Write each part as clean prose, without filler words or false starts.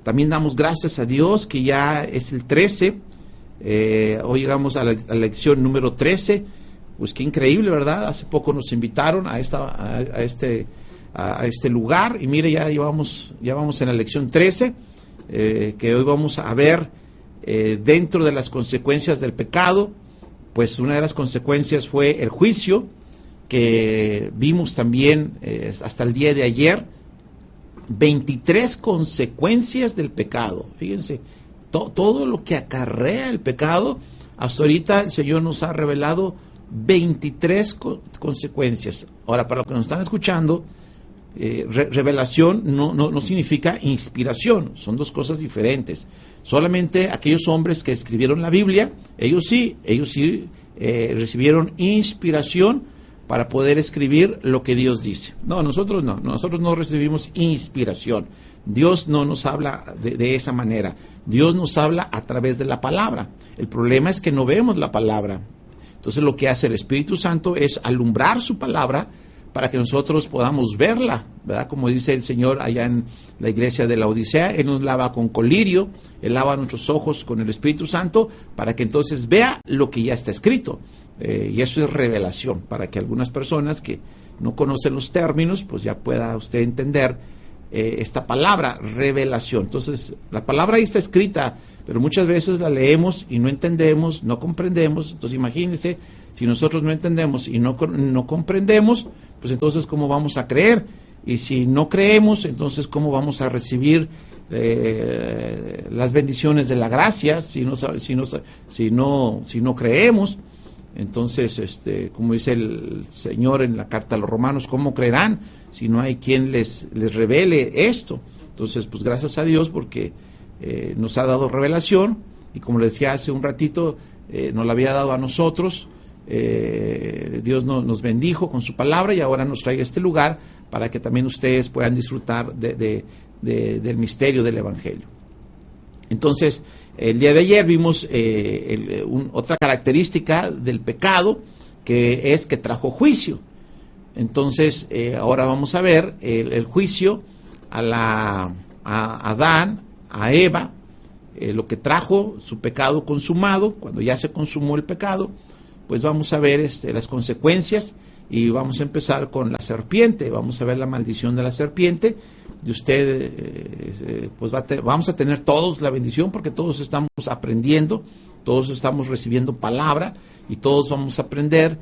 También damos gracias a Dios que ya es el 13. Hoy llegamos a la lección número 13. Pues qué increíble, ¿verdad? Hace poco nos invitaron a este lugar, y mire, ya vamos en la lección 13, que hoy vamos a ver dentro de las consecuencias del pecado. Pues una de las consecuencias fue el juicio, que vimos también hasta el día de ayer. 23 consecuencias del pecado. Fíjense, todo lo que acarrea el pecado. Hasta ahorita el Señor nos ha revelado 23 consecuencias. Ahora, para los que nos están escuchando, revelación no significa inspiración, son dos cosas diferentes. Solamente aquellos hombres que escribieron la Biblia, ellos sí recibieron inspiración para poder escribir lo que Dios dice. Nosotros no recibimos inspiración. Dios no nos habla de esa manera. Dios nos habla a través de la palabra. El problema es que no vemos la palabra. Entonces lo que hace el Espíritu Santo es alumbrar su palabra para que nosotros podamos verla, ¿verdad? Como dice el Señor allá en la iglesia de la Odisea, Él nos lava con colirio, Él lava nuestros ojos con el Espíritu Santo para que entonces vea lo que ya está escrito. Y eso es revelación, para que algunas personas que no conocen los términos, pues ya pueda usted entender esta palabra, revelación. Entonces, la palabra ahí está escrita, pero muchas veces la leemos y no entendemos, no comprendemos. Entonces, imagínense, si nosotros no entendemos y no comprendemos, pues entonces, ¿cómo vamos a creer? Y si no creemos, entonces, ¿cómo vamos a recibir las bendiciones de la gracia si no creemos? Entonces, como dice el Señor en la carta a los Romanos, ¿cómo creerán si no hay quien les revele esto? Entonces, pues gracias a Dios porque nos ha dado revelación, y como les decía hace un ratito, nos la había dado a nosotros. Dios nos bendijo con su palabra y ahora nos trae a este lugar para que también ustedes puedan disfrutar del misterio del Evangelio. Entonces, el día de ayer vimos otra característica del pecado, que es que trajo juicio. Entonces, ahora vamos a ver el juicio a Adán, a Eva, lo que trajo su pecado consumado. Cuando ya se consumó el pecado, pues vamos a ver las consecuencias, y vamos a empezar con la serpiente. Vamos a ver la maldición de la serpiente. De usted, pues vamos a tener todos la bendición, porque todos estamos aprendiendo, todos estamos recibiendo palabra, y todos vamos a aprender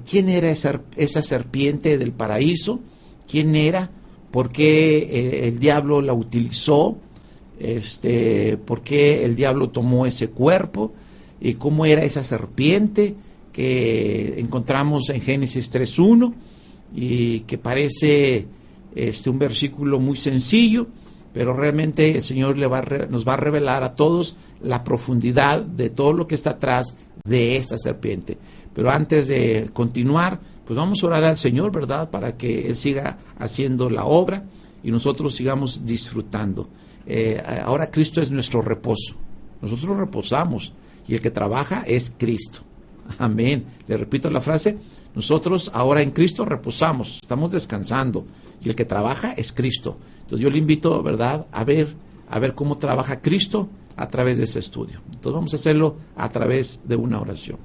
quién era esa serpiente del paraíso, quién era, por qué el diablo la utilizó, por qué el diablo tomó ese cuerpo, y cómo era esa serpiente que encontramos en Génesis 3:1, y que parece un versículo muy sencillo, pero realmente el Señor nos va a revelar a todos la profundidad de todo lo que está atrás de esta serpiente. Pero antes de continuar, pues vamos a orar al Señor, ¿verdad?, para que Él siga haciendo la obra y nosotros sigamos disfrutando. Ahora Cristo es nuestro reposo. Nosotros reposamos, y el que trabaja es Cristo. Amén. Le repito la frase: nosotros ahora en Cristo reposamos, estamos descansando, y el que trabaja es Cristo. Entonces yo le invito, ¿verdad?, a ver cómo trabaja Cristo a través de ese estudio. Entonces vamos a hacerlo a través de una oración.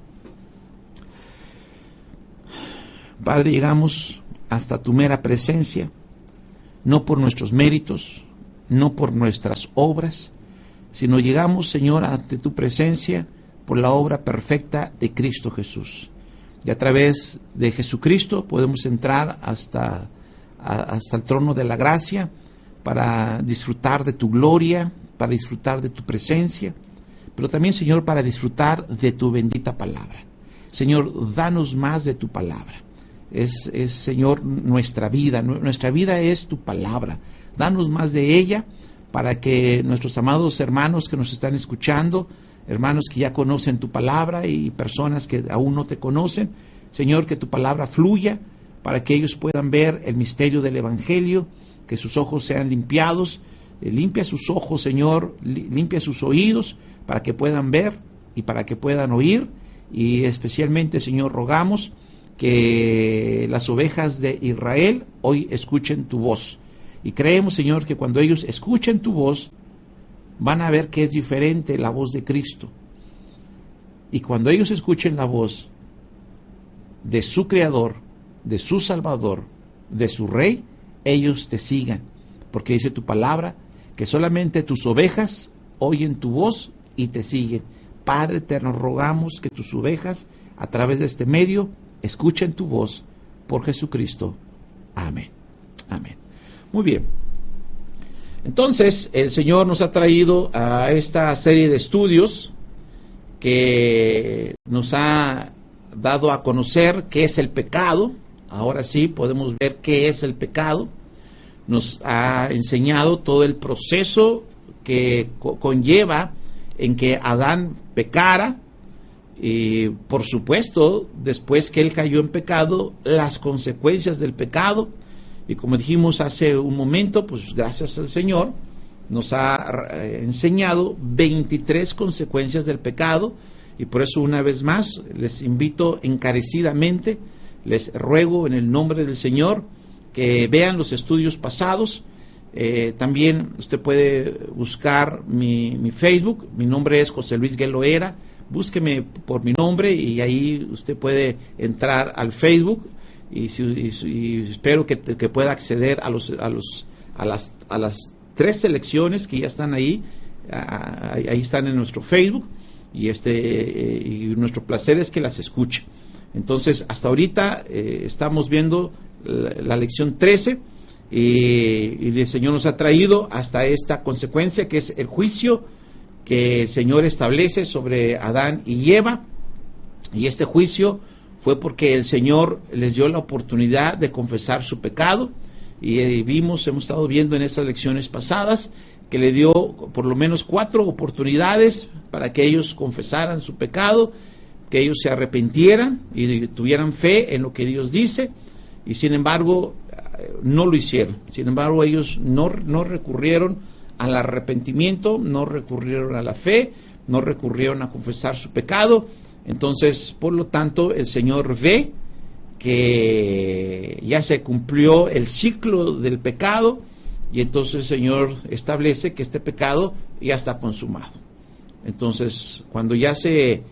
Padre, llegamos hasta tu mera presencia, no por nuestros méritos, no por nuestras obras, sino llegamos, Señor, ante tu presencia por la obra perfecta de Cristo Jesús. Y a través de Jesucristo podemos entrar hasta el trono de la gracia para disfrutar de tu gloria, para disfrutar de tu presencia, pero también, Señor, para disfrutar de tu bendita palabra. Señor, danos más de tu palabra. Es Señor, nuestra vida es tu palabra. Danos más de ella para que nuestros amados hermanos que nos están escuchando, hermanos que ya conocen tu palabra y personas que aún no te conocen, Señor, que tu palabra fluya para que ellos puedan ver el misterio del Evangelio, que sus ojos sean limpiados. Limpia sus ojos, Señor, limpia sus oídos para que puedan ver y para que puedan oír. Y especialmente, Señor, rogamos que las ovejas de Israel hoy escuchen tu voz. Y creemos, Señor, que cuando ellos escuchen tu voz, van a ver que es diferente la voz de Cristo. Y cuando ellos escuchen la voz de su Creador, de su Salvador, de su Rey, ellos te sigan. Porque dice tu palabra que solamente tus ovejas oyen tu voz y te siguen. Padre, te rogamos que tus ovejas, a través de este medio, escuchen tu voz por Jesucristo. Amén. Amén. Muy bien. Entonces, el Señor nos ha traído a esta serie de estudios que nos ha dado a conocer qué es el pecado. Ahora sí podemos ver qué es el pecado. Nos ha enseñado todo el proceso que conlleva en que Adán pecara, y por supuesto, después que él cayó en pecado, las consecuencias del pecado. Y como dijimos hace un momento, pues gracias al Señor, nos ha enseñado 23 consecuencias del pecado. Y por eso, una vez más, les invito encarecidamente, les ruego en el nombre del Señor, que vean los estudios pasados. También usted puede buscar mi Facebook. Mi nombre es José Luis Gueloera. Búsqueme por mi nombre y ahí usted puede entrar al Facebook. Y espero que pueda acceder a las 3 selecciones que ya están ahí. Ahí están en nuestro Facebook. Y nuestro placer es que las escuche. Entonces, hasta ahorita estamos viendo la lección 13. Y el Señor nos ha traído hasta esta consecuencia, que es el juicio que el Señor establece sobre Adán y Eva. Y este juicio fue porque el Señor les dio la oportunidad de confesar su pecado. Y hemos estado viendo en estas lecciones pasadas que le dio por lo menos 4 oportunidades para que ellos confesaran su pecado, que ellos se arrepintieran y tuvieran fe en lo que Dios dice. Y sin embargo, no lo hicieron. Sin embargo, ellos no recurrieron al arrepentimiento, no recurrieron a la fe, no recurrieron a confesar su pecado. Entonces, por lo tanto, el Señor ve que ya se cumplió el ciclo del pecado, y entonces el Señor establece que este pecado ya está consumado. Entonces, cuando ya se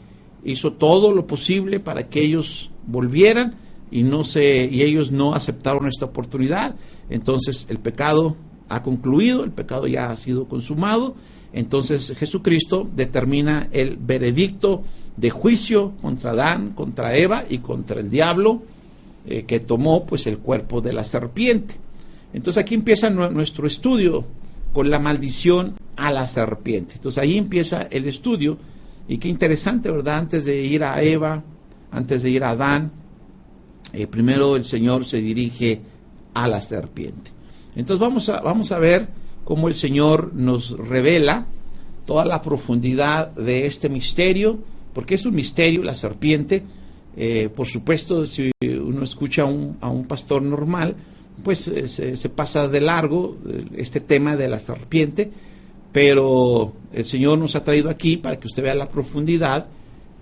hizo todo lo posible para que ellos volvieran, y ellos no aceptaron esta oportunidad, entonces el pecado ha concluido, el pecado ya ha sido consumado. Entonces Jesucristo determina el veredicto de juicio contra Adán, contra Eva y contra el diablo, que tomó pues el cuerpo de la serpiente. Entonces aquí empieza nuestro estudio con la maldición a la serpiente. Entonces ahí empieza el estudio, y qué interesante, ¿verdad? Antes de ir a Eva, antes de ir a Adán, primero el Señor se dirige a la serpiente. Entonces vamos a ver cómo el Señor nos revela toda la profundidad de este misterio, porque es un misterio la serpiente. Por supuesto, si uno escucha a un pastor normal, pues se pasa de largo este tema de la serpiente, pero el Señor nos ha traído aquí para que usted vea la profundidad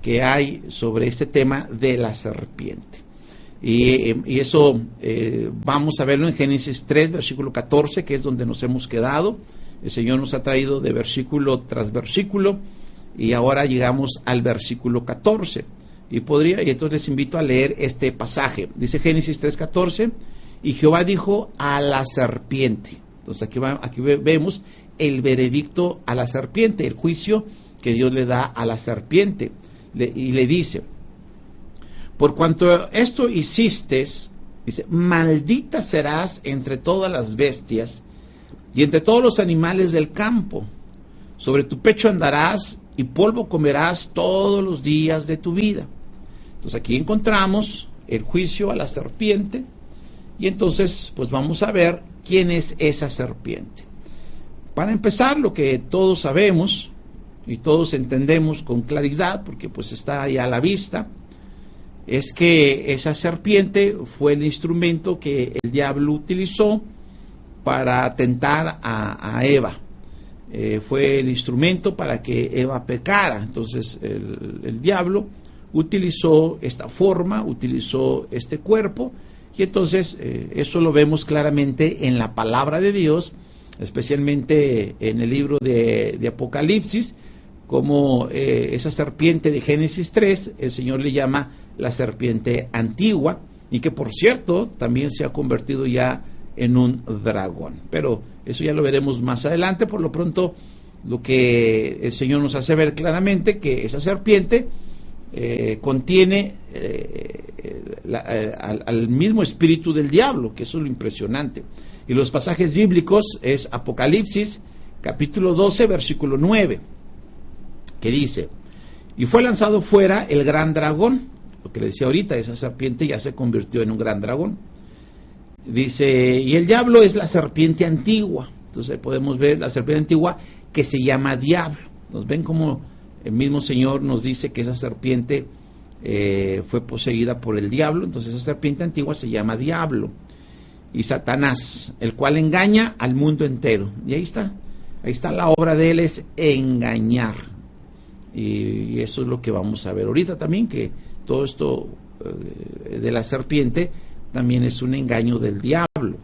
que hay sobre este tema de la serpiente. Y eso vamos a verlo en Génesis 3, versículo 14, que es donde nos hemos quedado. El Señor nos ha traído de versículo tras versículo, y ahora llegamos al versículo 14. Y entonces les invito a leer este pasaje. Dice Génesis 3:14, y Jehová dijo a la serpiente. Entonces aquí vemos el veredicto a la serpiente, el juicio que Dios le da a la serpiente. Y le dice: por cuanto esto hiciste, dice, maldita serás entre todas las bestias y entre todos los animales del campo. Sobre tu pecho andarás y polvo comerás todos los días de tu vida. Entonces aquí encontramos el juicio a la serpiente, y entonces pues vamos a ver quién es esa serpiente. Para empezar, lo que todos sabemos y todos entendemos con claridad, porque pues está ahí a la vista, es que esa serpiente fue el instrumento que el diablo utilizó para tentar a Eva. Fue el instrumento para que Eva pecara. Entonces el diablo utilizó esta forma, utilizó este cuerpo, y entonces eso lo vemos claramente en la palabra de Dios, especialmente en el libro de Apocalipsis, como esa serpiente de Génesis 3, el Señor le llama la serpiente antigua, y que por cierto también se ha convertido ya en un dragón. Pero eso ya lo veremos más adelante. Por lo pronto, lo que el Señor nos hace ver claramente, que esa serpiente contiene al mismo espíritu del diablo, que eso es lo impresionante. Y los pasajes bíblicos es Apocalipsis capítulo 12 versículo 9, que dice: y fue lanzado fuera el gran dragón. Lo que le decía ahorita, esa serpiente ya se convirtió en un gran dragón. Dice, y el diablo es la serpiente antigua. Entonces podemos ver la serpiente antigua que se llama diablo. Nos ven como el mismo Señor nos dice que esa serpiente fue poseída por el diablo. Entonces esa serpiente antigua se llama diablo. Y Satanás, el cual engaña al mundo entero. Y ahí está la obra de él, es engañar. Y eso es lo que vamos a ver ahorita también, que todo esto de la serpiente también es un engaño del diablo.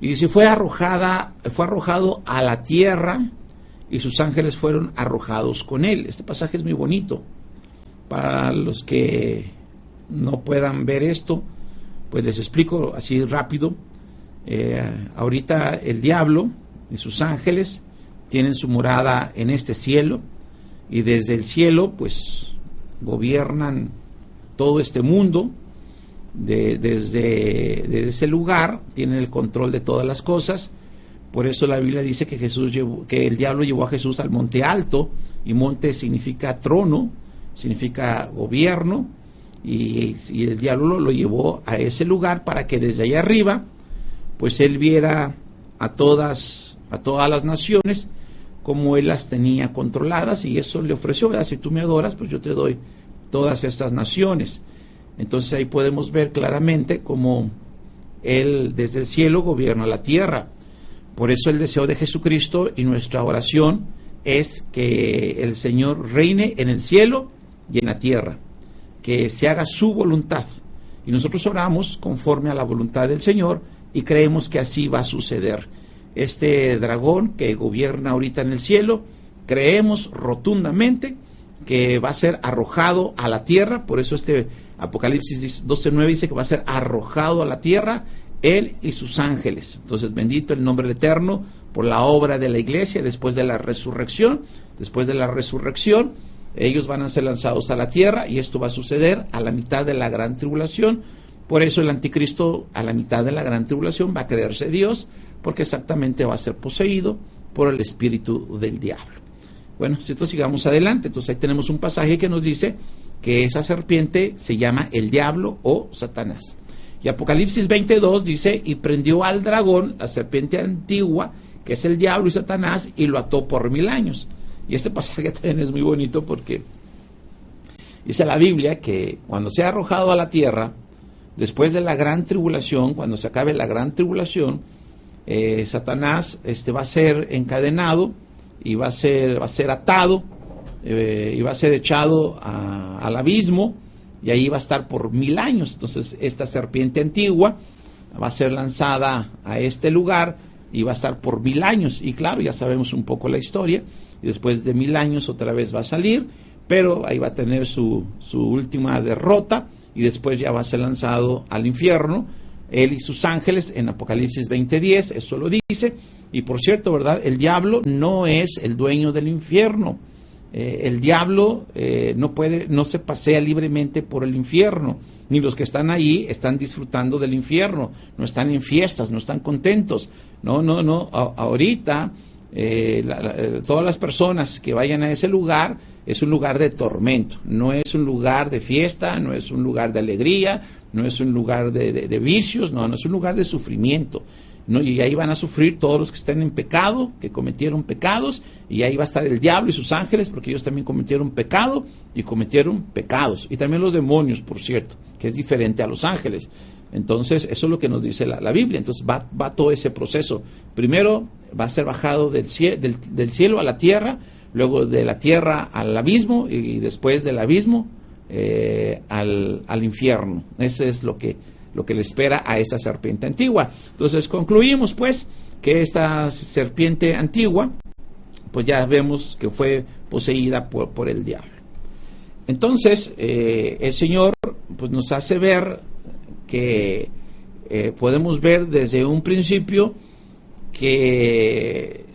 Y dice, fue arrojado a la tierra, y sus ángeles fueron arrojados con él. Este pasaje es muy bonito. Para los que no puedan ver esto, pues les explico así rápido. Ahorita el diablo y sus ángeles tienen su morada en este cielo, y desde el cielo pues gobiernan todo este mundo. Desde ese lugar tienen el control de todas las cosas. Por eso la Biblia dice que que el diablo llevó a Jesús al monte alto, y monte significa trono, significa gobierno, y el diablo lo llevó a ese lugar para que desde allá arriba pues él viera a todas las naciones como él las tenía controladas, y eso le ofreció, ¿verdad? Si tú me adoras, pues yo te doy todas estas naciones. Entonces ahí podemos ver claramente cómo él desde el cielo gobierna la tierra. Por eso el deseo de Jesucristo y nuestra oración es que el Señor reine en el cielo y en la tierra, que se haga su voluntad. Y nosotros oramos conforme a la voluntad del Señor y creemos que así va a suceder. Este dragón que gobierna ahorita en el cielo, creemos rotundamente que va a ser arrojado a la tierra. Por eso este Apocalipsis 12:9 dice que va a ser arrojado a la tierra él y sus ángeles. Entonces, bendito el nombre del Eterno por la obra de la iglesia después de la resurrección. Después de la resurrección, ellos van a ser lanzados a la tierra, y esto va a suceder a la mitad de la gran tribulación. Por eso el anticristo a la mitad de la gran tribulación va a creerse Dios, porque exactamente va a ser poseído por el espíritu del diablo. Bueno, si entonces sigamos adelante, entonces ahí tenemos un pasaje que nos dice que esa serpiente se llama el diablo o Satanás. Y Apocalipsis 22 dice, y prendió al dragón, la serpiente antigua, que es el diablo y Satanás, y lo ató por 1000 años. Y este pasaje también es muy bonito porque dice la Biblia que cuando sea arrojado a la tierra, después de la gran tribulación, cuando se acabe la gran tribulación, Satanás va a ser encadenado, y va a ser atado, y va a ser echado al abismo, y ahí va a estar por 1000 años. Entonces esta serpiente antigua va a ser lanzada a este lugar y va a estar por 1000 años. Y claro, ya sabemos un poco la historia, y después de 1000 años otra vez va a salir, pero ahí va a tener su última derrota, y después ya va a ser lanzado al infierno, él y sus ángeles, en Apocalipsis 20:10, eso lo dice. Y por cierto, ¿verdad? El diablo no es el dueño del infierno. El diablo no se pasea libremente por el infierno, ni los que están ahí están disfrutando del infierno, no están en fiestas, no están contentos. No. Ahorita todas las personas que vayan a ese lugar es un lugar de tormento, no es un lugar de fiesta, no es un lugar de alegría, no es un lugar de vicios, no es un lugar de sufrimiento. ¿No? Y ahí van a sufrir todos los que estén en pecado, que cometieron pecados, y ahí va a estar el diablo y sus ángeles, porque ellos también cometieron pecado y cometieron pecados. Y también los demonios, por cierto, que es diferente a los ángeles. Entonces, eso es lo que nos dice la Biblia. Entonces, va todo ese proceso. Primero va a ser bajado del cielo a la tierra, luego de la tierra al abismo, y después del abismo al infierno. Ese es lo que le espera a esa serpiente antigua. Entonces concluimos pues que esta serpiente antigua, pues ya vemos que fue poseída por el diablo. Entonces, el Señor pues nos hace ver que podemos ver desde un principio que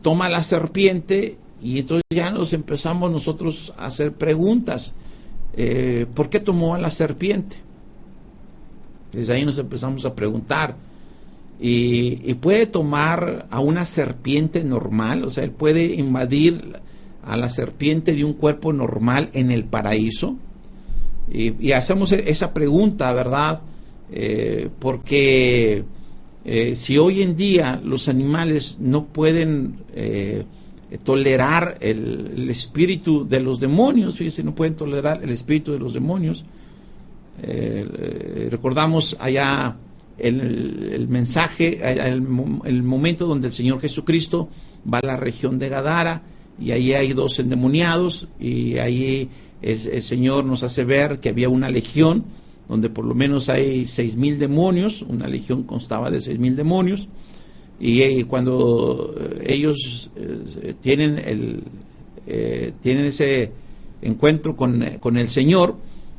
toma la serpiente, y entonces ya nos empezamos nosotros a hacer preguntas. ¿Por qué tomó a la serpiente? Desde ahí nos empezamos a preguntar. Y puede tomar a una serpiente normal, o sea, él puede invadir a la serpiente de un cuerpo normal en el paraíso. Y hacemos esa pregunta, ¿verdad? Porque si hoy en día los animales no pueden tolerar el espíritu de los demonios, fíjense, no pueden tolerar el espíritu de los demonios. Recordamos allá el mensaje, el momento donde el Señor Jesucristo va a la región de Gadara, y ahí hay 2 endemoniados, y ahí el Señor nos hace ver que había una legión donde por lo menos hay 6,000 demonios. Una legión constaba de 6,000 demonios, y cuando ellos tienen ese encuentro con el Señor,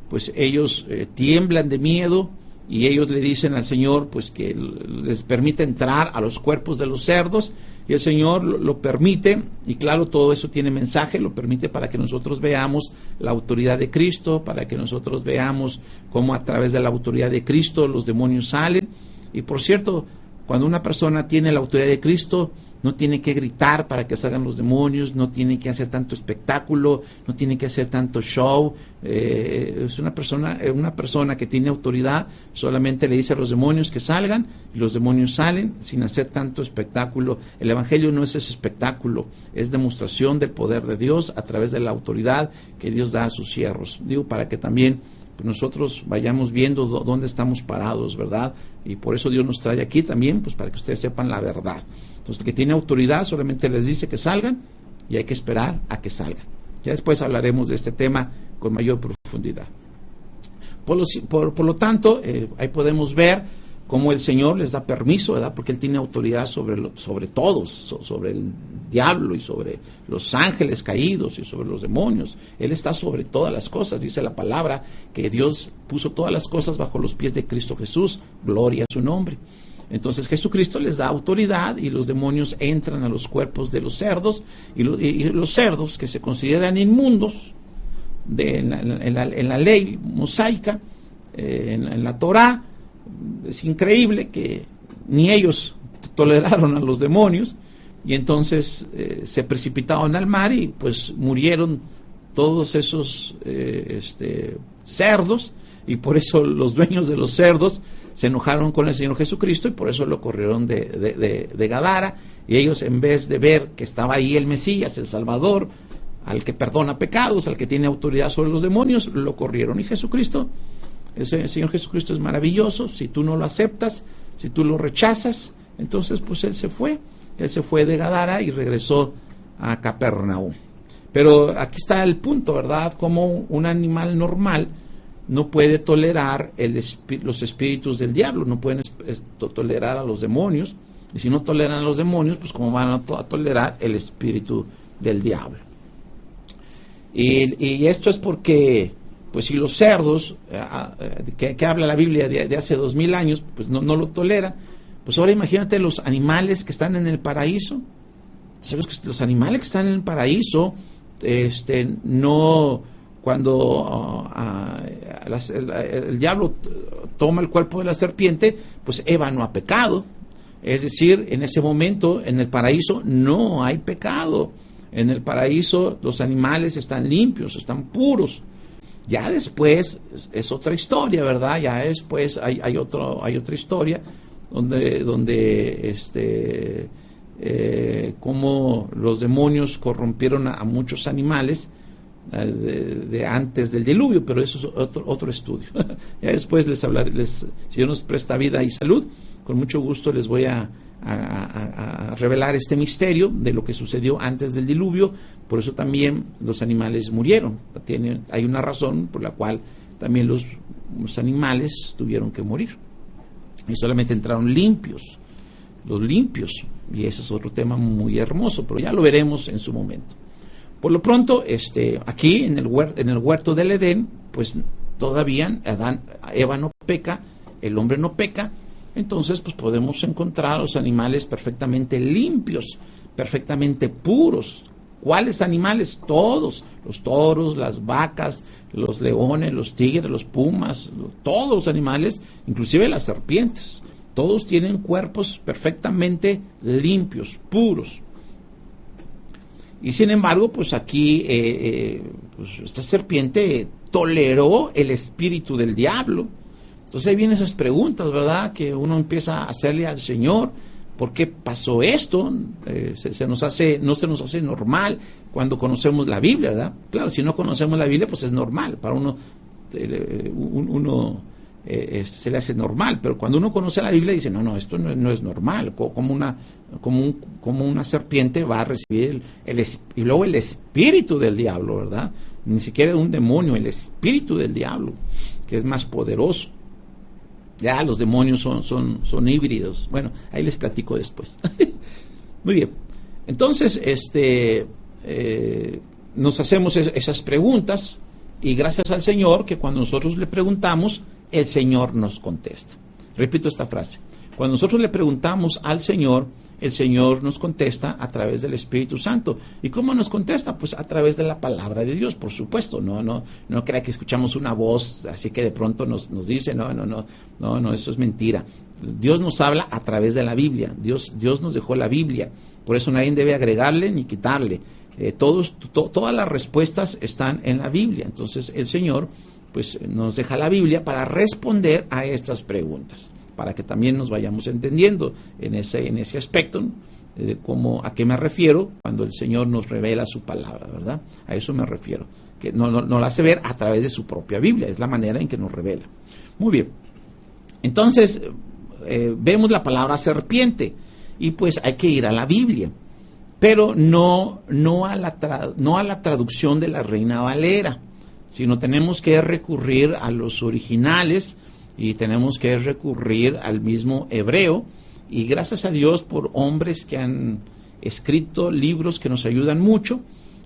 pues ellos tiemblan de miedo, y ellos le dicen al Señor pues que les permite entrar a los cuerpos de los cerdos, y el Señor lo permite, y claro, todo eso tiene mensaje, lo permite para que nosotros veamos la autoridad de Cristo, para que nosotros veamos cómo a través de la autoridad de Cristo los demonios salen. Y por cierto, cuando una persona tiene la autoridad de Cristo, no tiene que gritar para que salgan los demonios, no tiene que hacer tanto espectáculo, no tiene que hacer tanto show. Es una persona que tiene autoridad, solamente le dice a los demonios que salgan, y los demonios salen sin hacer tanto espectáculo. El Evangelio no es ese espectáculo, es demostración del poder de Dios a través de la autoridad que Dios da a sus siervos. Digo, para que también pues nosotros vayamos viendo dónde estamos parados, ¿verdad? Y por eso Dios nos trae aquí también, pues para que ustedes sepan la verdad. Entonces, el que tiene autoridad solamente les dice que salgan, y hay que esperar a que salgan. Ya después hablaremos de este tema con mayor profundidad. Por lo tanto, ahí podemos ver cómo el Señor les da permiso, ¿verdad? Porque Él tiene autoridad sobre todos, sobre el diablo y sobre los ángeles caídos y sobre los demonios. Él está sobre todas las cosas. Dice la palabra que Dios puso todas las cosas bajo los pies de Cristo Jesús. Gloria a su nombre. Entonces Jesucristo les da autoridad, y los demonios entran a los cuerpos de los cerdos, y los cerdos que se consideran inmundos en la ley mosaica, en la Torá. Es increíble que ni ellos toleraron a los demonios, y entonces se precipitaron al mar, y pues murieron todos esos cerdos, y por eso los dueños de los cerdos se enojaron con el Señor Jesucristo, y por eso lo corrieron de Gadara. Y ellos, en vez de ver que estaba ahí el Mesías, el Salvador, al que perdona pecados, al que tiene autoridad sobre los demonios, lo corrieron. Y Jesucristo, el Señor Jesucristo es maravilloso. Si tú no lo aceptas, si tú lo rechazas, entonces pues Él se fue de Gadara y regresó a Capernaum. Pero aquí está el punto, ¿verdad? Como un animal normal no puede tolerar los espíritus del diablo, no pueden tolerar a los demonios, y si no toleran a los demonios, pues cómo van a tolerar el espíritu del diablo. Y esto es porque pues si los cerdos que habla la Biblia de hace 2000 años pues no lo toleran, pues ahora imagínate los animales que están en el paraíso. Los animales que están en el paraíso cuando el diablo toma el cuerpo de la serpiente, pues Eva no ha pecado. Es decir, en ese momento en el paraíso no hay pecado. En el paraíso los animales están limpios, están puros. Ya después es otra historia, ¿verdad? Ya después hay otra historia donde cómo los demonios corrompieron a muchos animales de antes del diluvio, pero eso es otro estudio. Ya después les hablaré, si Dios nos presta vida y salud, con mucho gusto les voy a revelar este misterio de lo que sucedió antes del diluvio. Por eso también los animales murieron. Hay una razón por la cual también los animales tuvieron que morir, y solamente entraron limpios. los limpios. Y ese es otro tema muy hermoso, pero ya lo veremos en su momento. Por lo pronto, aquí en el huerto del Edén, pues todavía Eva no peca, el hombre no peca, entonces pues podemos encontrar a los animales perfectamente limpios, perfectamente puros. ¿Cuáles animales? Todos, los toros, las vacas, los leones, los tigres, los pumas, todos los animales, inclusive las serpientes, todos tienen cuerpos perfectamente limpios, puros. Y sin embargo, pues aquí pues esta serpiente toleró el espíritu del diablo. Entonces ahí vienen esas preguntas, ¿verdad? Que uno empieza a hacerle al Señor. ¿Por qué pasó esto? No se nos hace normal cuando conocemos la Biblia, ¿verdad? Claro, si no conocemos la Biblia, pues es normal. Para uno se le hace normal, pero cuando uno conoce la Biblia dice, no, esto no es normal. Como una serpiente va a recibir y luego el espíritu del diablo, ¿verdad? Ni siquiera un demonio, el espíritu del diablo, que es más poderoso. Ya los demonios son híbridos. Bueno, ahí les platico después. Muy bien. Entonces, nos hacemos esas preguntas y gracias al Señor que cuando nosotros le preguntamos, el Señor nos contesta. Repito esta frase. Cuando nosotros le preguntamos al Señor, el Señor nos contesta a través del Espíritu Santo. ¿Y cómo nos contesta? Pues a través de la palabra de Dios, por supuesto. No crea que escuchamos una voz, así que de pronto nos dice, no, eso es mentira. Dios nos habla a través de la Biblia. Dios nos dejó la Biblia. Por eso nadie debe agregarle ni quitarle. Todas las respuestas están en la Biblia. Entonces el Señor pues nos deja la Biblia para responder a estas preguntas, para que también nos vayamos entendiendo en ese aspecto, de a qué me refiero cuando el Señor nos revela su palabra, ¿verdad? A eso me refiero, que nos la hace ver a través de su propia Biblia, es la manera en que nos revela. Muy bien, entonces vemos la palabra serpiente, y pues hay que ir a la Biblia, pero no a la traducción de la Reina Valera, sino tenemos que recurrir a los originales, y tenemos que recurrir al mismo hebreo, y gracias a Dios por hombres que han escrito libros que nos ayudan mucho,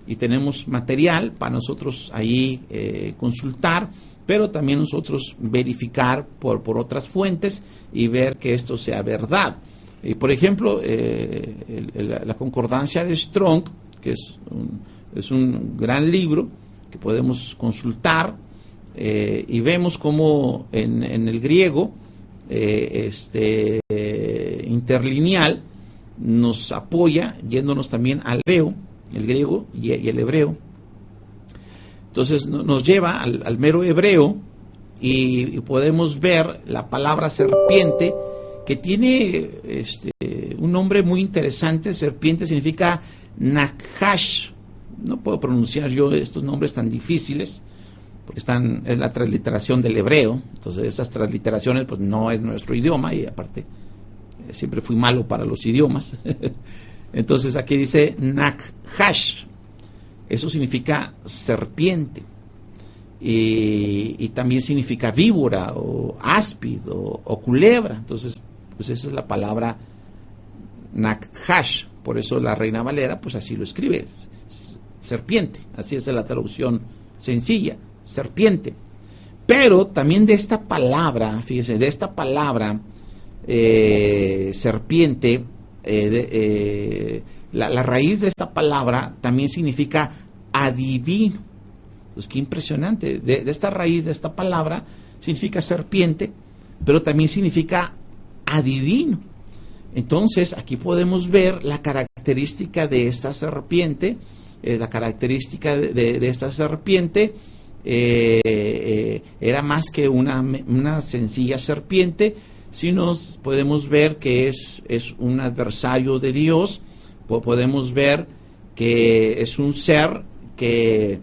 y tenemos material para nosotros ahí consultar, pero también nosotros verificar por otras fuentes y ver que esto sea verdad. Y por ejemplo, la concordancia de Strong, que es un gran libro que podemos consultar, y vemos cómo en el griego interlineal nos apoya, yéndonos también al hebreo, el griego y el hebreo. Entonces nos lleva al mero hebreo y podemos ver la palabra serpiente, que tiene un nombre muy interesante. Serpiente significa Nakhash. No puedo pronunciar yo estos nombres tan difíciles, porque es la transliteración del hebreo. Entonces esas transliteraciones pues no es nuestro idioma, y aparte siempre fui malo para los idiomas. Entonces aquí dice Nakhash, eso significa serpiente, y también significa víbora o áspid o culebra. Entonces pues esa es la palabra Nakhash, por eso la Reina Valera pues así lo escribe, serpiente, así es la traducción sencilla, serpiente. Pero también de esta palabra, fíjese, de esta palabra serpiente, la raíz de esta palabra también significa adivino. Entonces qué impresionante, de esta raíz de esta palabra significa serpiente, pero también significa adivino. Entonces aquí podemos ver la característica de esta serpiente. La característica de esta serpiente era más que una sencilla serpiente, sino podemos ver que es un adversario de Dios. Podemos ver que es un ser que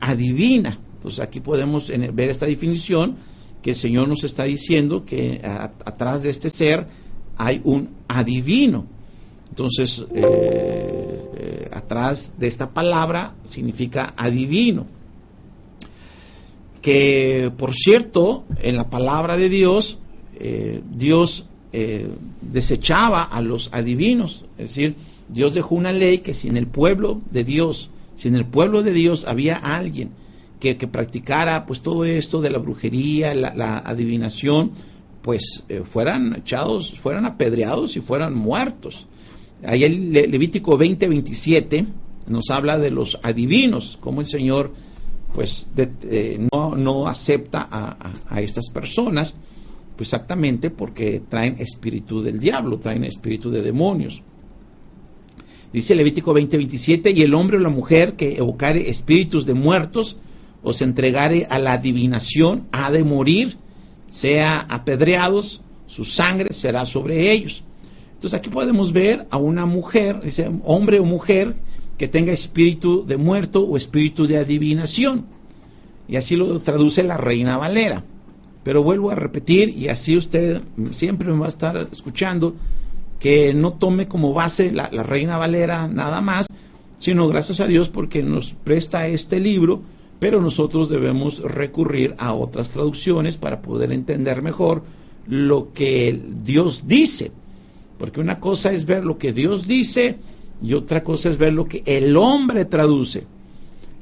adivina. Entonces aquí podemos ver esta definición, que el Señor nos está diciendo que atrás de este ser hay un adivino. Entonces atrás de esta palabra significa adivino, que por cierto en la palabra de Dios, Dios desechaba a los adivinos. Es decir, Dios dejó una ley que si en el pueblo de Dios había alguien que practicara pues todo esto de la brujería, la adivinación, pues fueran apedreados y fueran muertos. Ahí el Levítico 20:27 nos habla de los adivinos, cómo el Señor pues no acepta a estas personas, pues exactamente porque traen espíritu del diablo, traen espíritu de demonios. Dice Levítico 20:27, y el hombre o la mujer que evocare espíritus de muertos o se entregare a la adivinación ha de morir, sea apedreados, su sangre será sobre ellos. Entonces aquí podemos ver a una mujer, dice hombre o mujer que tenga espíritu de muerto o espíritu de adivinación, y así lo traduce la Reina Valera. Pero vuelvo a repetir, y así usted siempre me va a estar escuchando, que no tome como base la Reina Valera nada más, sino gracias a Dios porque nos presta este libro, pero nosotros debemos recurrir a otras traducciones para poder entender mejor lo que Dios dice, porque una cosa es ver lo que Dios dice y otra cosa es ver lo que el hombre traduce.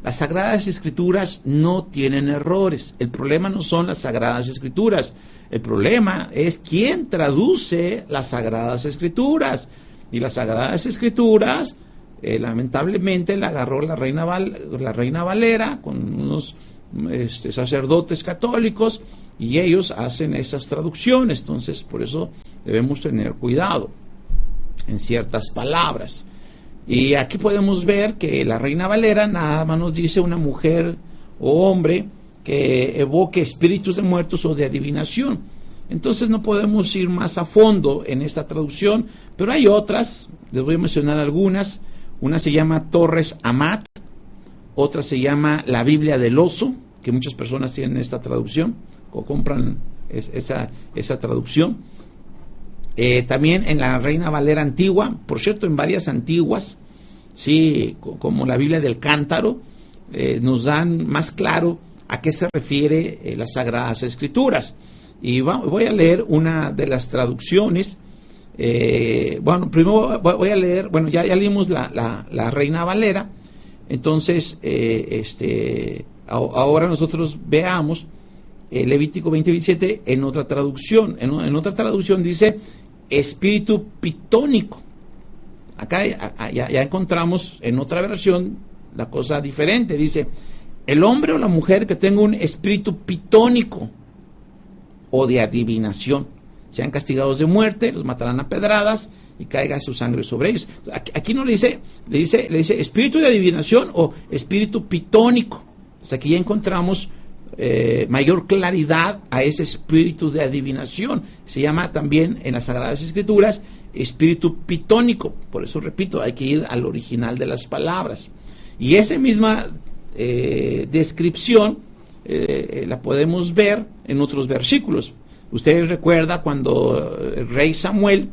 Las Sagradas Escrituras no tienen errores. El problema no son las Sagradas Escrituras. El problema es quién traduce las Sagradas Escrituras. Y las Sagradas Escrituras, lamentablemente, la agarró la Reina Valera con unos sacerdotes católicos y ellos hacen esas traducciones. Entonces, por eso debemos tener cuidado en ciertas palabras. Y aquí podemos ver que la Reina Valera nada más nos dice una mujer o hombre que evoque espíritus de muertos o de adivinación. Entonces no podemos ir más a fondo en esta traducción, pero hay otras, les voy a mencionar algunas. Una se llama Torres Amat, otra se llama La Biblia del Oso, que muchas personas tienen esta traducción o compran esa traducción. También en la Reina Valera antigua, por cierto, en varias antiguas, sí, como la Biblia del Cántaro, nos dan más claro a qué se refiere las Sagradas Escrituras. Y voy a leer una de las traducciones. Primero voy a leer, ya leímos la Reina Valera, entonces ahora nosotros veamos Levítico 20:27 en otra traducción. En otra traducción dice espíritu pitónico. Acá ya encontramos en otra versión la cosa diferente. Dice, el hombre o la mujer que tenga un espíritu pitónico o de adivinación, sean castigados de muerte, los matarán a pedradas y caiga su sangre sobre ellos. Aquí no le dice espíritu de adivinación o espíritu pitónico. Entonces aquí ya encontramos mayor claridad a ese espíritu de adivinación. Se llama también en las Sagradas Escrituras espíritu pitónico. Por eso repito, hay que ir al original de las palabras. Y esa misma descripción la podemos ver en otros versículos. Ustedes recuerdan cuando el rey Samuel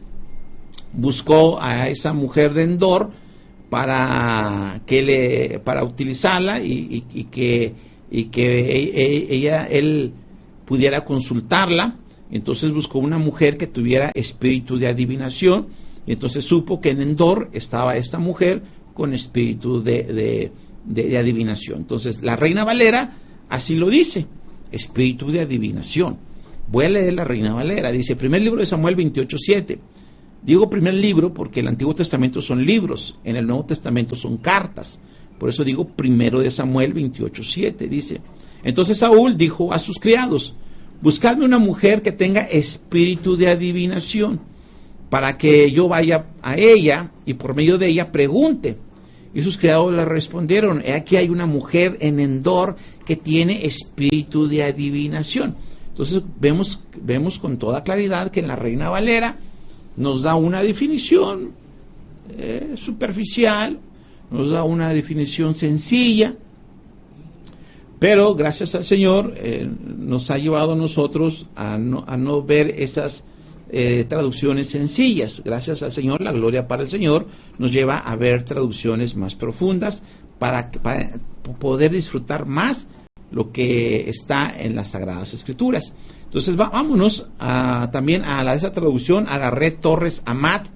buscó a esa mujer de Endor para utilizarla y que él pudiera consultarla. Entonces buscó una mujer que tuviera espíritu de adivinación, y entonces supo que en Endor estaba esta mujer con espíritu de adivinación. Entonces la Reina Valera así lo dice, espíritu de adivinación. Voy a leer la Reina Valera. Dice, primer libro de Samuel 28:7. Digo primer libro porque el Antiguo Testamento son libros, en el Nuevo Testamento son cartas. Por eso digo primero de Samuel 28:7. Dice, entonces Saúl dijo a sus criados, buscadme una mujer que tenga espíritu de adivinación, para que yo vaya a ella y por medio de ella pregunte. Y sus criados le respondieron, he aquí hay una mujer en Endor que tiene espíritu de adivinación. Entonces vemos con toda claridad que en la Reina Valera nos da una definición superficial, nos da una definición sencilla, pero gracias al Señor nos ha llevado a nosotros a no ver esas traducciones sencillas. Gracias al Señor, la gloria para el Señor, nos lleva a ver traducciones más profundas para poder disfrutar más lo que está en las Sagradas Escrituras. Entonces vámonos también a esa traducción. Agarré Torres Amat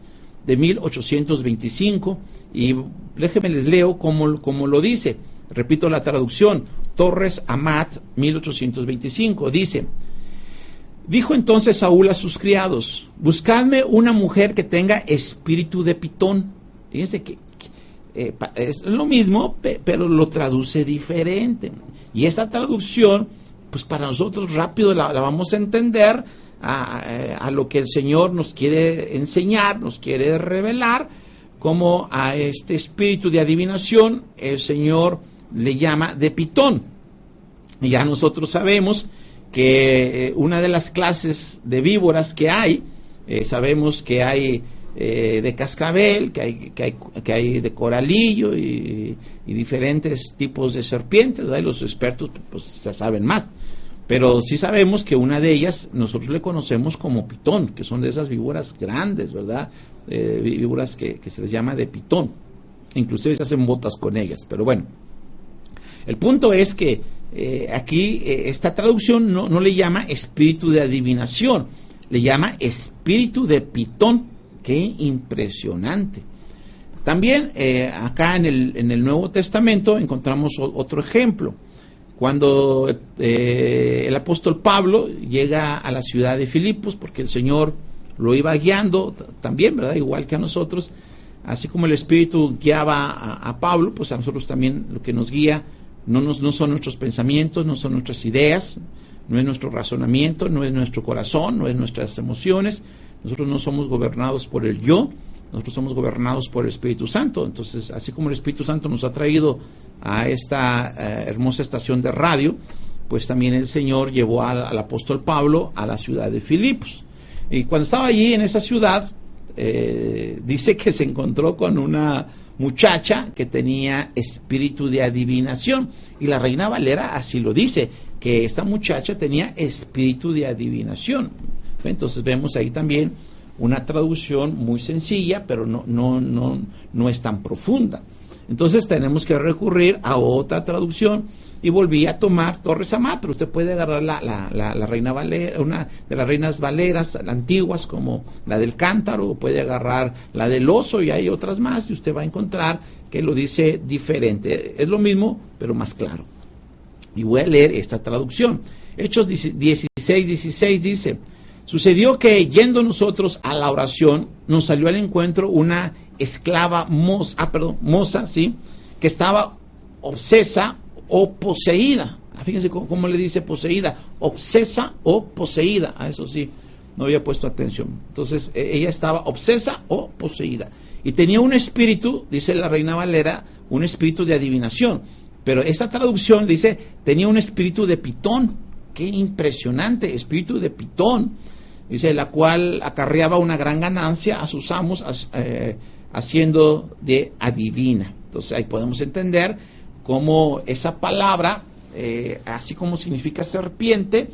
de 1825 y déjenme les leo como lo dice. Repito la traducción, Torres Amat 1825, dice: dijo entonces Saúl a sus criados: buscadme una mujer que tenga espíritu de Pitón. Fíjense que es lo mismo, pero lo traduce diferente. Y esta traducción, pues para nosotros rápido la vamos a entender a lo que el Señor nos quiere enseñar, nos quiere revelar, como a este espíritu de adivinación el Señor le llama de Pitón. Y ya nosotros sabemos que una de las clases de víboras que hay, sabemos que hay de cascabel, que hay de coralillo y diferentes tipos de serpientes, ¿verdad? Y los expertos pues ya saben más, pero sí sabemos que una de ellas nosotros le conocemos como pitón, que son de esas víboras grandes, ¿verdad? Víboras que se les llama de pitón, inclusive se hacen botas con ellas, pero bueno, el punto es que aquí esta traducción no le llama espíritu de adivinación, le llama espíritu de Pitón. ¡Qué impresionante! También acá en el Nuevo Testamento encontramos otro ejemplo. Cuando el apóstol Pablo llega a la ciudad de Filipos, porque el Señor lo iba guiando también, ¿verdad? Igual que a nosotros, así como el Espíritu guiaba a Pablo, pues a nosotros también lo que nos guía no son nuestros pensamientos, no son nuestras ideas, no es nuestro razonamiento, no es nuestro corazón, no es nuestras emociones. Nosotros no somos gobernados por el yo, nosotros somos gobernados por el Espíritu Santo. Entonces, así como el Espíritu Santo nos ha traído a esta hermosa estación de radio, pues también el Señor llevó al apóstol Pablo a la ciudad de Filipos. Y cuando estaba allí en esa ciudad, dice que se encontró con una muchacha que tenía espíritu de adivinación. Y la Reina Valera así lo dice, que esta muchacha tenía espíritu de adivinación. Entonces vemos ahí también una traducción muy sencilla, pero no es tan profunda. Entonces tenemos que recurrir a otra traducción y volví a tomar Torres Amat, pero usted puede agarrar la Reina Valera, una de las Reinas Valeras antiguas como la del Cántaro, o puede agarrar la del Oso, y hay otras más, y usted va a encontrar que lo dice diferente. Es lo mismo, pero más claro. Y voy a leer esta traducción. Hechos 16:16 dice: sucedió que yendo nosotros a la oración, nos salió al encuentro una esclava moza, ¿sí? Que estaba obsesa o poseída. Fíjense cómo le dice poseída, obsesa o poseída. A eso sí, no había puesto atención. Entonces, ella estaba obsesa o poseída. Y tenía un espíritu, dice la Reina Valera, un espíritu de adivinación. Pero esta traducción dice, tenía un espíritu de Pitón. ¡Qué impresionante! Espíritu de Pitón. Dice, la cual acarreaba una gran ganancia a sus amos haciendo de adivina. Entonces ahí podemos entender cómo esa palabra, así como significa serpiente,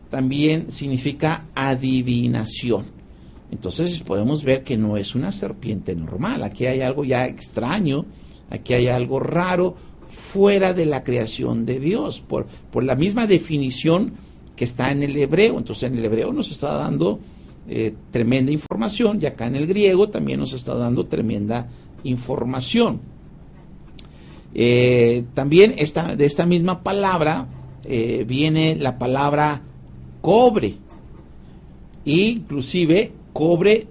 también significa adivinación. Entonces podemos ver que no es una serpiente normal. Aquí hay algo ya extraño, aquí hay algo raro, fuera de la creación de Dios, por la misma definición que está en el hebreo. Entonces en el hebreo nos está dando tremenda información, y acá en el griego también nos está dando tremenda información. También de esta misma palabra viene la palabra cobre, inclusive cobre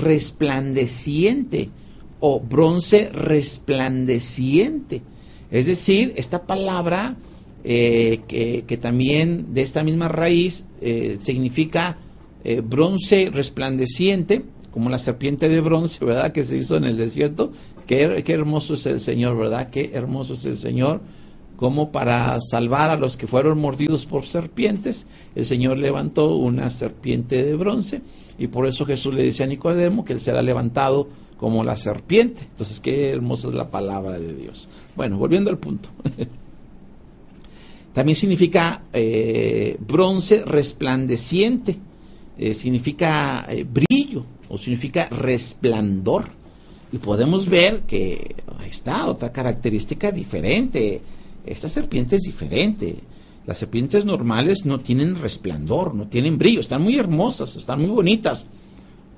resplandeciente o bronce resplandeciente. Es decir, esta palabra que también de esta misma raíz significa bronce resplandeciente, como la serpiente de bronce, ¿verdad?, que se hizo en el desierto. Qué hermoso es el Señor, ¿verdad? Qué hermoso es el Señor, como para salvar a los que fueron mordidos por serpientes, el Señor levantó una serpiente de bronce, y por eso Jesús le dice a Nicodemo que él será levantado como la serpiente. Entonces, qué hermosa es la palabra de Dios. Bueno, volviendo al punto. También significa bronce resplandeciente, significa brillo, o significa resplandor. Y podemos ver que ahí está otra característica diferente. esta serpiente es diferente. Las serpientes normales no tienen resplandor, no tienen brillo, están muy hermosas, están muy bonitas,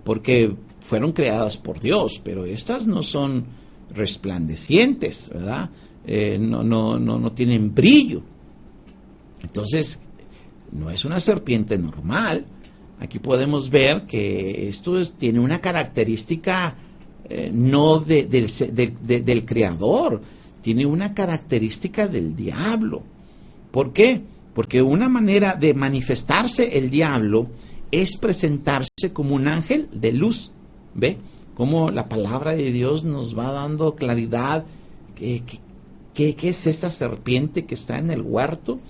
porque fueron creadas por Dios, pero estas no son resplandecientes, ¿verdad? No tienen brillo. Entonces, no es una serpiente normal. Aquí podemos ver que esto tiene una característica no del creador, tiene una característica del diablo. ¿Por qué? Porque una manera de manifestarse el diablo es presentarse como un ángel de luz. ¿Ve? Cómo la palabra de Dios nos va dando claridad. ¿Qué es esta serpiente que está en el huerto?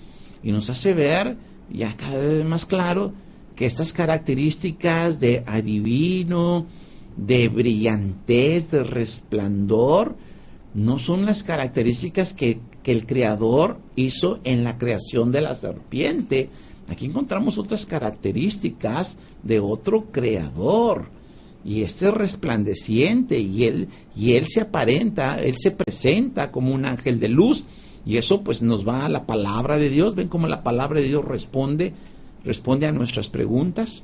Y nos hace ver ya cada vez más claro que estas características de adivino, de brillantez, de resplandor, no son las características que el Creador hizo en la creación de la serpiente. Aquí encontramos otras características de otro Creador. Y este es resplandeciente, y él se aparenta, él se presenta como un ángel de luz. Y eso pues nos va a la palabra de Dios. ¿Ven cómo la palabra de Dios responde a nuestras preguntas?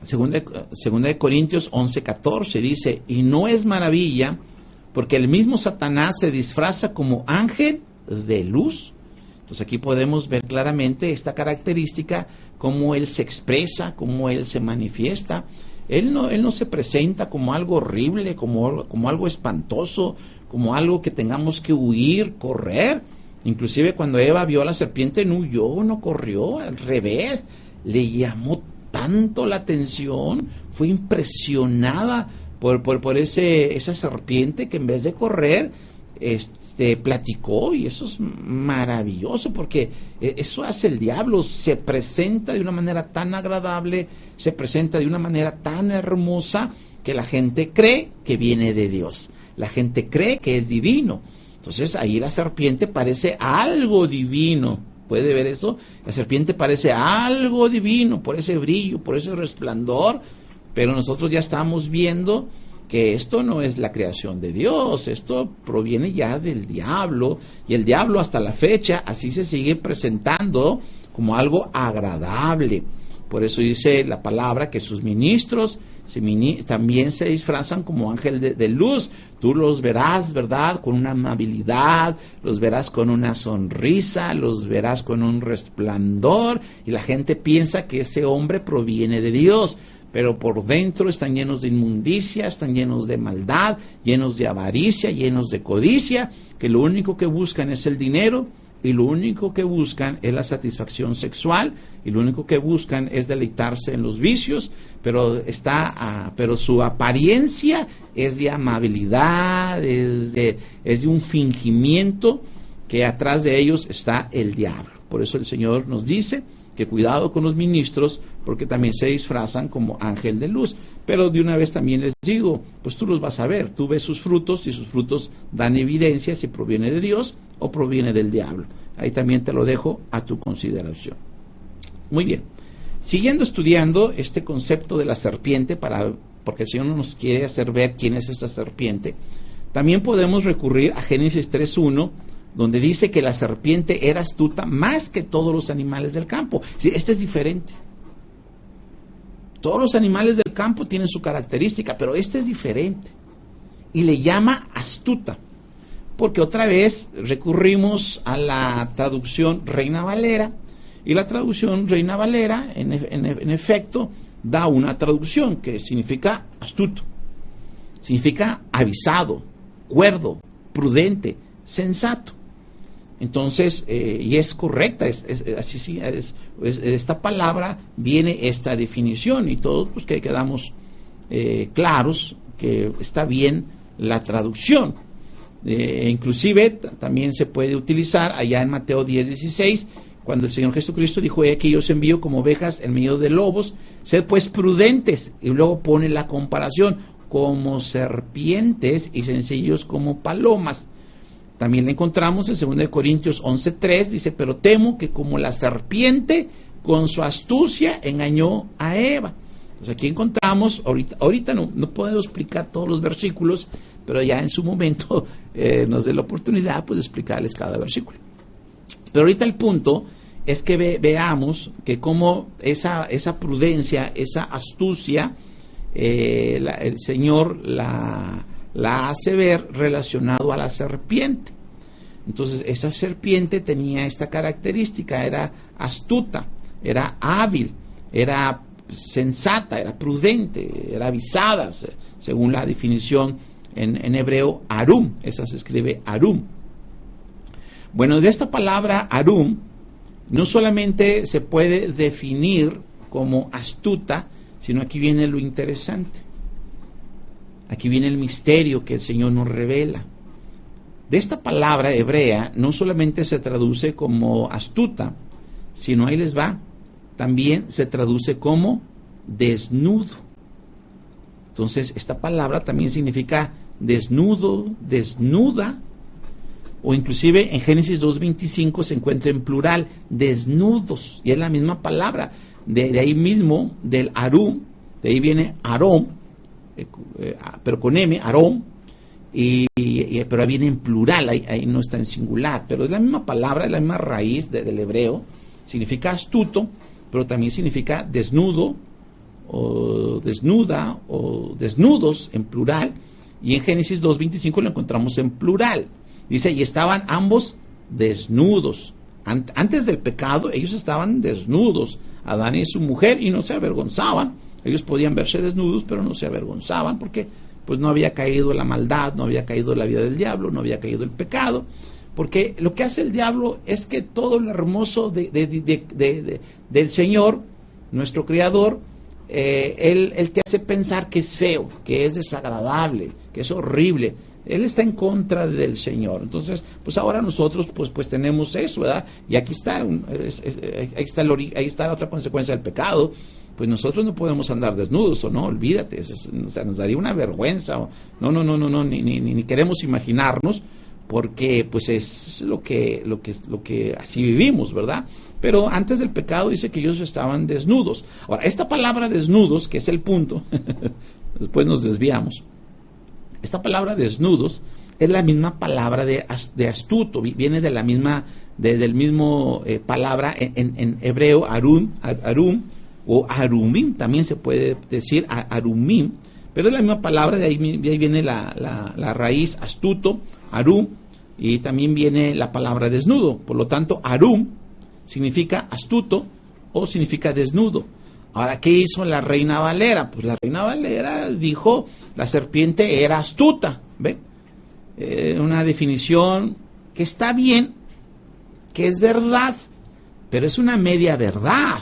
Segunda de Corintios 11:14 dice, y no es maravilla, porque el mismo Satanás se disfraza como ángel de luz. Entonces aquí podemos ver claramente esta característica, cómo él se expresa, cómo él se manifiesta. Él no se presenta como algo horrible, como algo espantoso, como algo que tengamos que huir, correr. Inclusive cuando Eva vio a la serpiente, no huyó, no corrió, al revés, le llamó tanto la atención, fue impresionada por esa serpiente, que en vez de correr, platicó. Y eso es maravilloso, porque eso hace el diablo. Se presenta de una manera tan agradable, se presenta de una manera tan hermosa, que la gente cree que viene de Dios, la gente cree que es divino. Entonces ahí la serpiente parece algo divino. ¿Puede ver eso? La serpiente parece algo divino por ese brillo, por ese resplandor, pero nosotros ya estamos viendo que esto no es la creación de Dios, esto proviene ya del diablo, y el diablo hasta la fecha así se sigue presentando como algo agradable. Por eso dice la palabra que sus ministros también se disfrazan como ángel de luz. Tú los verás, ¿verdad?, con una amabilidad, los verás con una sonrisa, los verás con un resplandor, y la gente piensa que ese hombre proviene de Dios, pero por dentro están llenos de inmundicia, están llenos de maldad, llenos de avaricia, llenos de codicia, que lo único que buscan es el dinero, y lo único que buscan es la satisfacción sexual, y lo único que buscan es deleitarse en los vicios, pero su apariencia es de amabilidad, es de un fingimiento, que atrás de ellos está el diablo. Por eso el Señor nos dice que cuidado con los ministros, porque también se disfrazan como ángel de luz. Pero de una vez también les digo, pues tú los vas a ver, tú ves sus frutos, y sus frutos dan evidencia si proviene de Dios o proviene del diablo. Ahí también te lo dejo a tu consideración. Muy bien, siguiendo estudiando este concepto de la serpiente, porque el Señor nos quiere hacer ver quién es esta serpiente, también podemos recurrir a Génesis 3:1, donde dice que la serpiente era astuta más que todos los animales del campo. Sí, este es diferente. Todos los animales del campo tienen su característica, pero este es diferente. Y le llama astuta, porque otra vez recurrimos a la traducción Reina Valera, y la traducción Reina Valera, en efecto, da una traducción que significa astuto, significa avisado, cuerdo, prudente, sensato. Entonces, y es correcta, esta palabra viene esta definición, y todos pues que quedamos claros que está bien la traducción. Inclusive también se puede utilizar allá en Mateo 10:16, cuando el Señor Jesucristo dijo: he aquí yo os envío como ovejas en medio de lobos, sed pues prudentes, y luego pone la comparación, como serpientes y sencillos como palomas. También la encontramos en 2 Corintios 11:3, dice: pero temo que como la serpiente con su astucia engañó a Eva. Entonces aquí encontramos, ahorita no puedo explicar todos los versículos, pero ya en su momento nos dé la oportunidad pues, de explicarles cada versículo. Pero ahorita el punto es que veamos que como esa prudencia, esa astucia, el Señor la hace ver relacionado a la serpiente. Entonces esa serpiente tenía esta característica, era astuta, era hábil, era sensata, era prudente, era avisada, según la definición en hebreo, arum, esa se escribe arum. Bueno, de esta palabra arum, no solamente se puede definir como astuta, sino aquí viene lo interesante. Aquí viene el misterio que el Señor nos revela. De esta palabra hebrea no solamente se traduce como astuta, sino ahí les va, también se traduce como desnudo. Entonces, esta palabra también significa desnudo, desnuda, o inclusive en Génesis 2:25 se encuentra en plural, desnudos, y es la misma palabra. De ahí mismo, del arum, de ahí viene arom, pero con M, arom, pero ahí viene en plural, ahí no está en singular, pero es la misma palabra, es la misma raíz del hebreo, significa astuto, pero también significa desnudo, o desnuda, o desnudos en plural, y en Génesis 2:25 lo encontramos en plural. Dice, y estaban ambos desnudos. Antes del pecado, ellos estaban desnudos, Adán y su mujer, y no se avergonzaban. Ellos podían verse desnudos, pero no se avergonzaban, porque pues no había caído la maldad, no había caído la vida del diablo, no había caído el pecado. Porque lo que hace el diablo es que todo lo hermoso del Señor, nuestro Creador, él te hace pensar que es feo, que es desagradable, que es horrible. Él está en contra del Señor. Entonces, pues ahora nosotros pues tenemos eso, ¿verdad? Y aquí está, ahí está la otra consecuencia del pecado. Pues nosotros no podemos andar desnudos, o no, olvídate, o sea, nos daría una vergüenza. No, ni queremos imaginarnos, porque pues es lo que así vivimos, ¿verdad? Pero antes del pecado dice que ellos estaban desnudos. Ahora, esta palabra desnudos, que es el punto, después nos desviamos. Esta palabra desnudos es la misma palabra de astuto, viene de la misma, del mismo palabra en hebreo, arum, o arumim, también se puede decir arumim, pero es la misma palabra, de ahí viene la raíz astuto, arum, y también viene la palabra desnudo. Por lo tanto, arum significa astuto o significa desnudo. Ahora, ¿qué hizo la Reina Valera? Pues la Reina Valera dijo, la serpiente era astuta, ¿ve? Una definición que está bien, que es verdad, pero es una media verdad.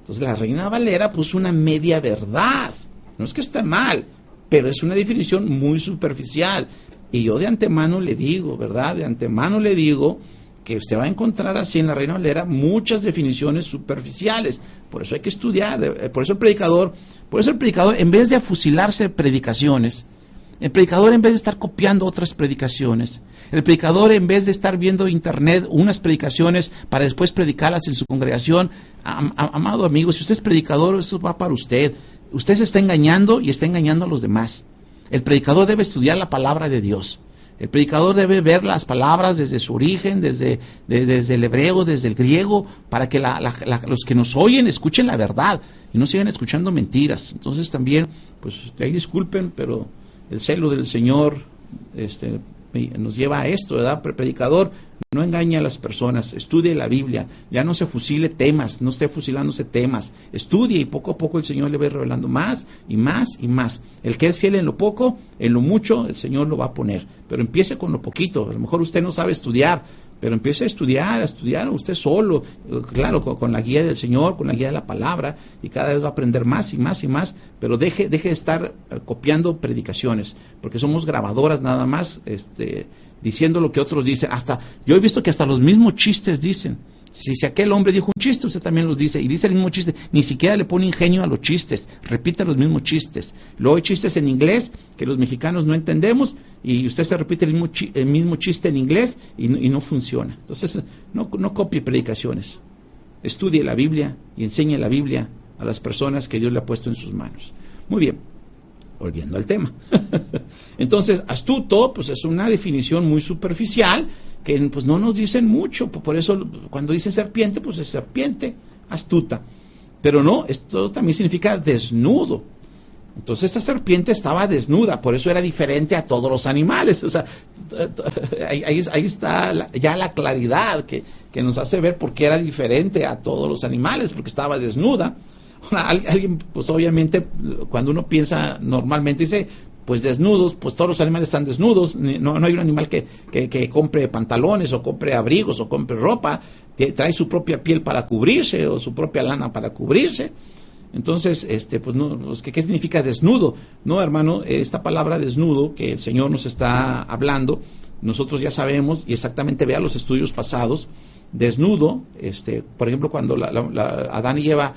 Entonces la Reina Valera puso una media verdad. No es que esté mal, pero es una definición muy superficial. Y yo de antemano le digo, ¿verdad? De antemano le digo que usted va a encontrar así en la Reina Valera muchas definiciones superficiales. Por eso hay que estudiar. Por eso el predicador, en vez de afusilarse predicaciones, el predicador, en vez de estar copiando otras predicaciones, el predicador, en vez de estar viendo internet unas predicaciones para después predicarlas en su congregación, amado amigo, si usted es predicador, eso va para usted. Usted se está engañando y está engañando a los demás. El predicador debe estudiar la palabra de Dios. El predicador debe ver las palabras desde su origen, desde el hebreo, desde el griego, para que los que nos oyen escuchen la verdad y no sigan escuchando mentiras. Entonces también, pues ahí disculpen, pero el celo del Señor nos lleva a esto, ¿verdad? Predicador, no engañe a las personas, estudie la Biblia, ya no se fusile temas, no esté fusilándose temas, estudie y poco a poco el Señor le va revelando más y más y más. El que es fiel en lo poco, en lo mucho, el Señor lo va a poner, pero empiece con lo poquito. A lo mejor usted no sabe estudiar, pero empiece a estudiar usted solo, claro, con la guía del Señor, con la guía de la palabra, y cada vez va a aprender más y más y más, pero deje de estar copiando predicaciones, porque somos grabadoras nada más, diciendo lo que otros dicen. Hasta yo he visto que hasta los mismos chistes dicen. Si aquel hombre dijo un chiste, usted también los dice, y dice el mismo chiste, ni siquiera le pone ingenio a los chistes, repite los mismos chistes. Luego hay chistes en inglés que los mexicanos no entendemos, y usted se repite el mismo chiste en inglés y no funciona. Entonces, no copie predicaciones. Estudie la Biblia y enseñe la Biblia a las personas que Dios le ha puesto en sus manos. Muy bien, volviendo al tema. Entonces, astuto, pues es una definición muy superficial que pues no nos dicen mucho. Por eso cuando dicen serpiente, pues es serpiente, astuta. Pero no, esto también significa desnudo. Entonces esta serpiente estaba desnuda, por eso era diferente a todos los animales. O sea, ahí está ya la claridad que nos hace ver por qué era diferente a todos los animales, porque estaba desnuda. Ahora, alguien, pues obviamente, cuando uno piensa normalmente, dice, pues desnudos, pues todos los animales están desnudos. No hay un animal que compre pantalones o compre abrigos o compre ropa, trae su propia piel para cubrirse o su propia lana para cubrirse. Entonces, pues no, ¿qué significa desnudo? No, hermano, esta palabra desnudo que el Señor nos está hablando, nosotros ya sabemos, y exactamente vea los estudios pasados, desnudo, por ejemplo, cuando Adán y Eva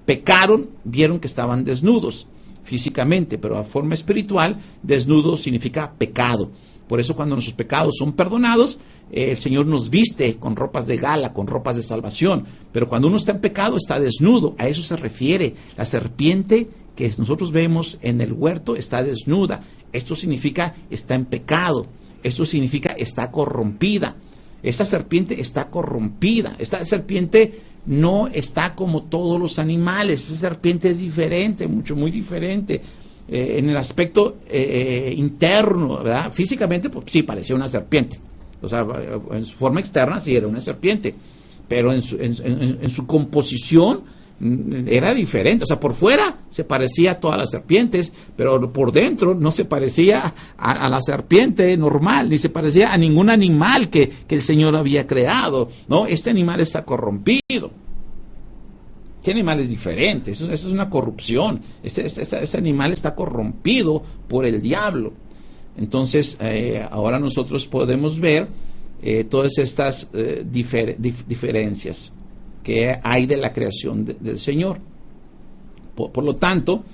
pecaron, vieron que estaban desnudos físicamente, pero a forma espiritual, desnudo significa pecado. Por eso cuando nuestros pecados son perdonados, el Señor nos viste con ropas de gala, con ropas de salvación. Pero cuando uno está en pecado, está desnudo. A eso se refiere. La serpiente que nosotros vemos en el huerto está desnuda. Esto significa está en pecado. Esto significa está corrompida. Esta serpiente está corrompida. Esta serpiente no está como todos los animales. Esta serpiente es diferente, muy diferente. En el aspecto interno, ¿verdad? Físicamente, pues sí, parecía una serpiente. O sea, en su forma externa sí era una serpiente, pero en su composición era diferente. O sea, por fuera se parecía a todas las serpientes, pero por dentro no se parecía a la serpiente normal, ni se parecía a ningún animal que el Señor había creado, ¿no? Este animal está corrompido. Este animal es diferente, eso es una corrupción. Este animal está corrompido por el diablo. Entonces, ahora nosotros podemos ver todas estas diferencias que hay de la creación del Señor. Por lo tanto,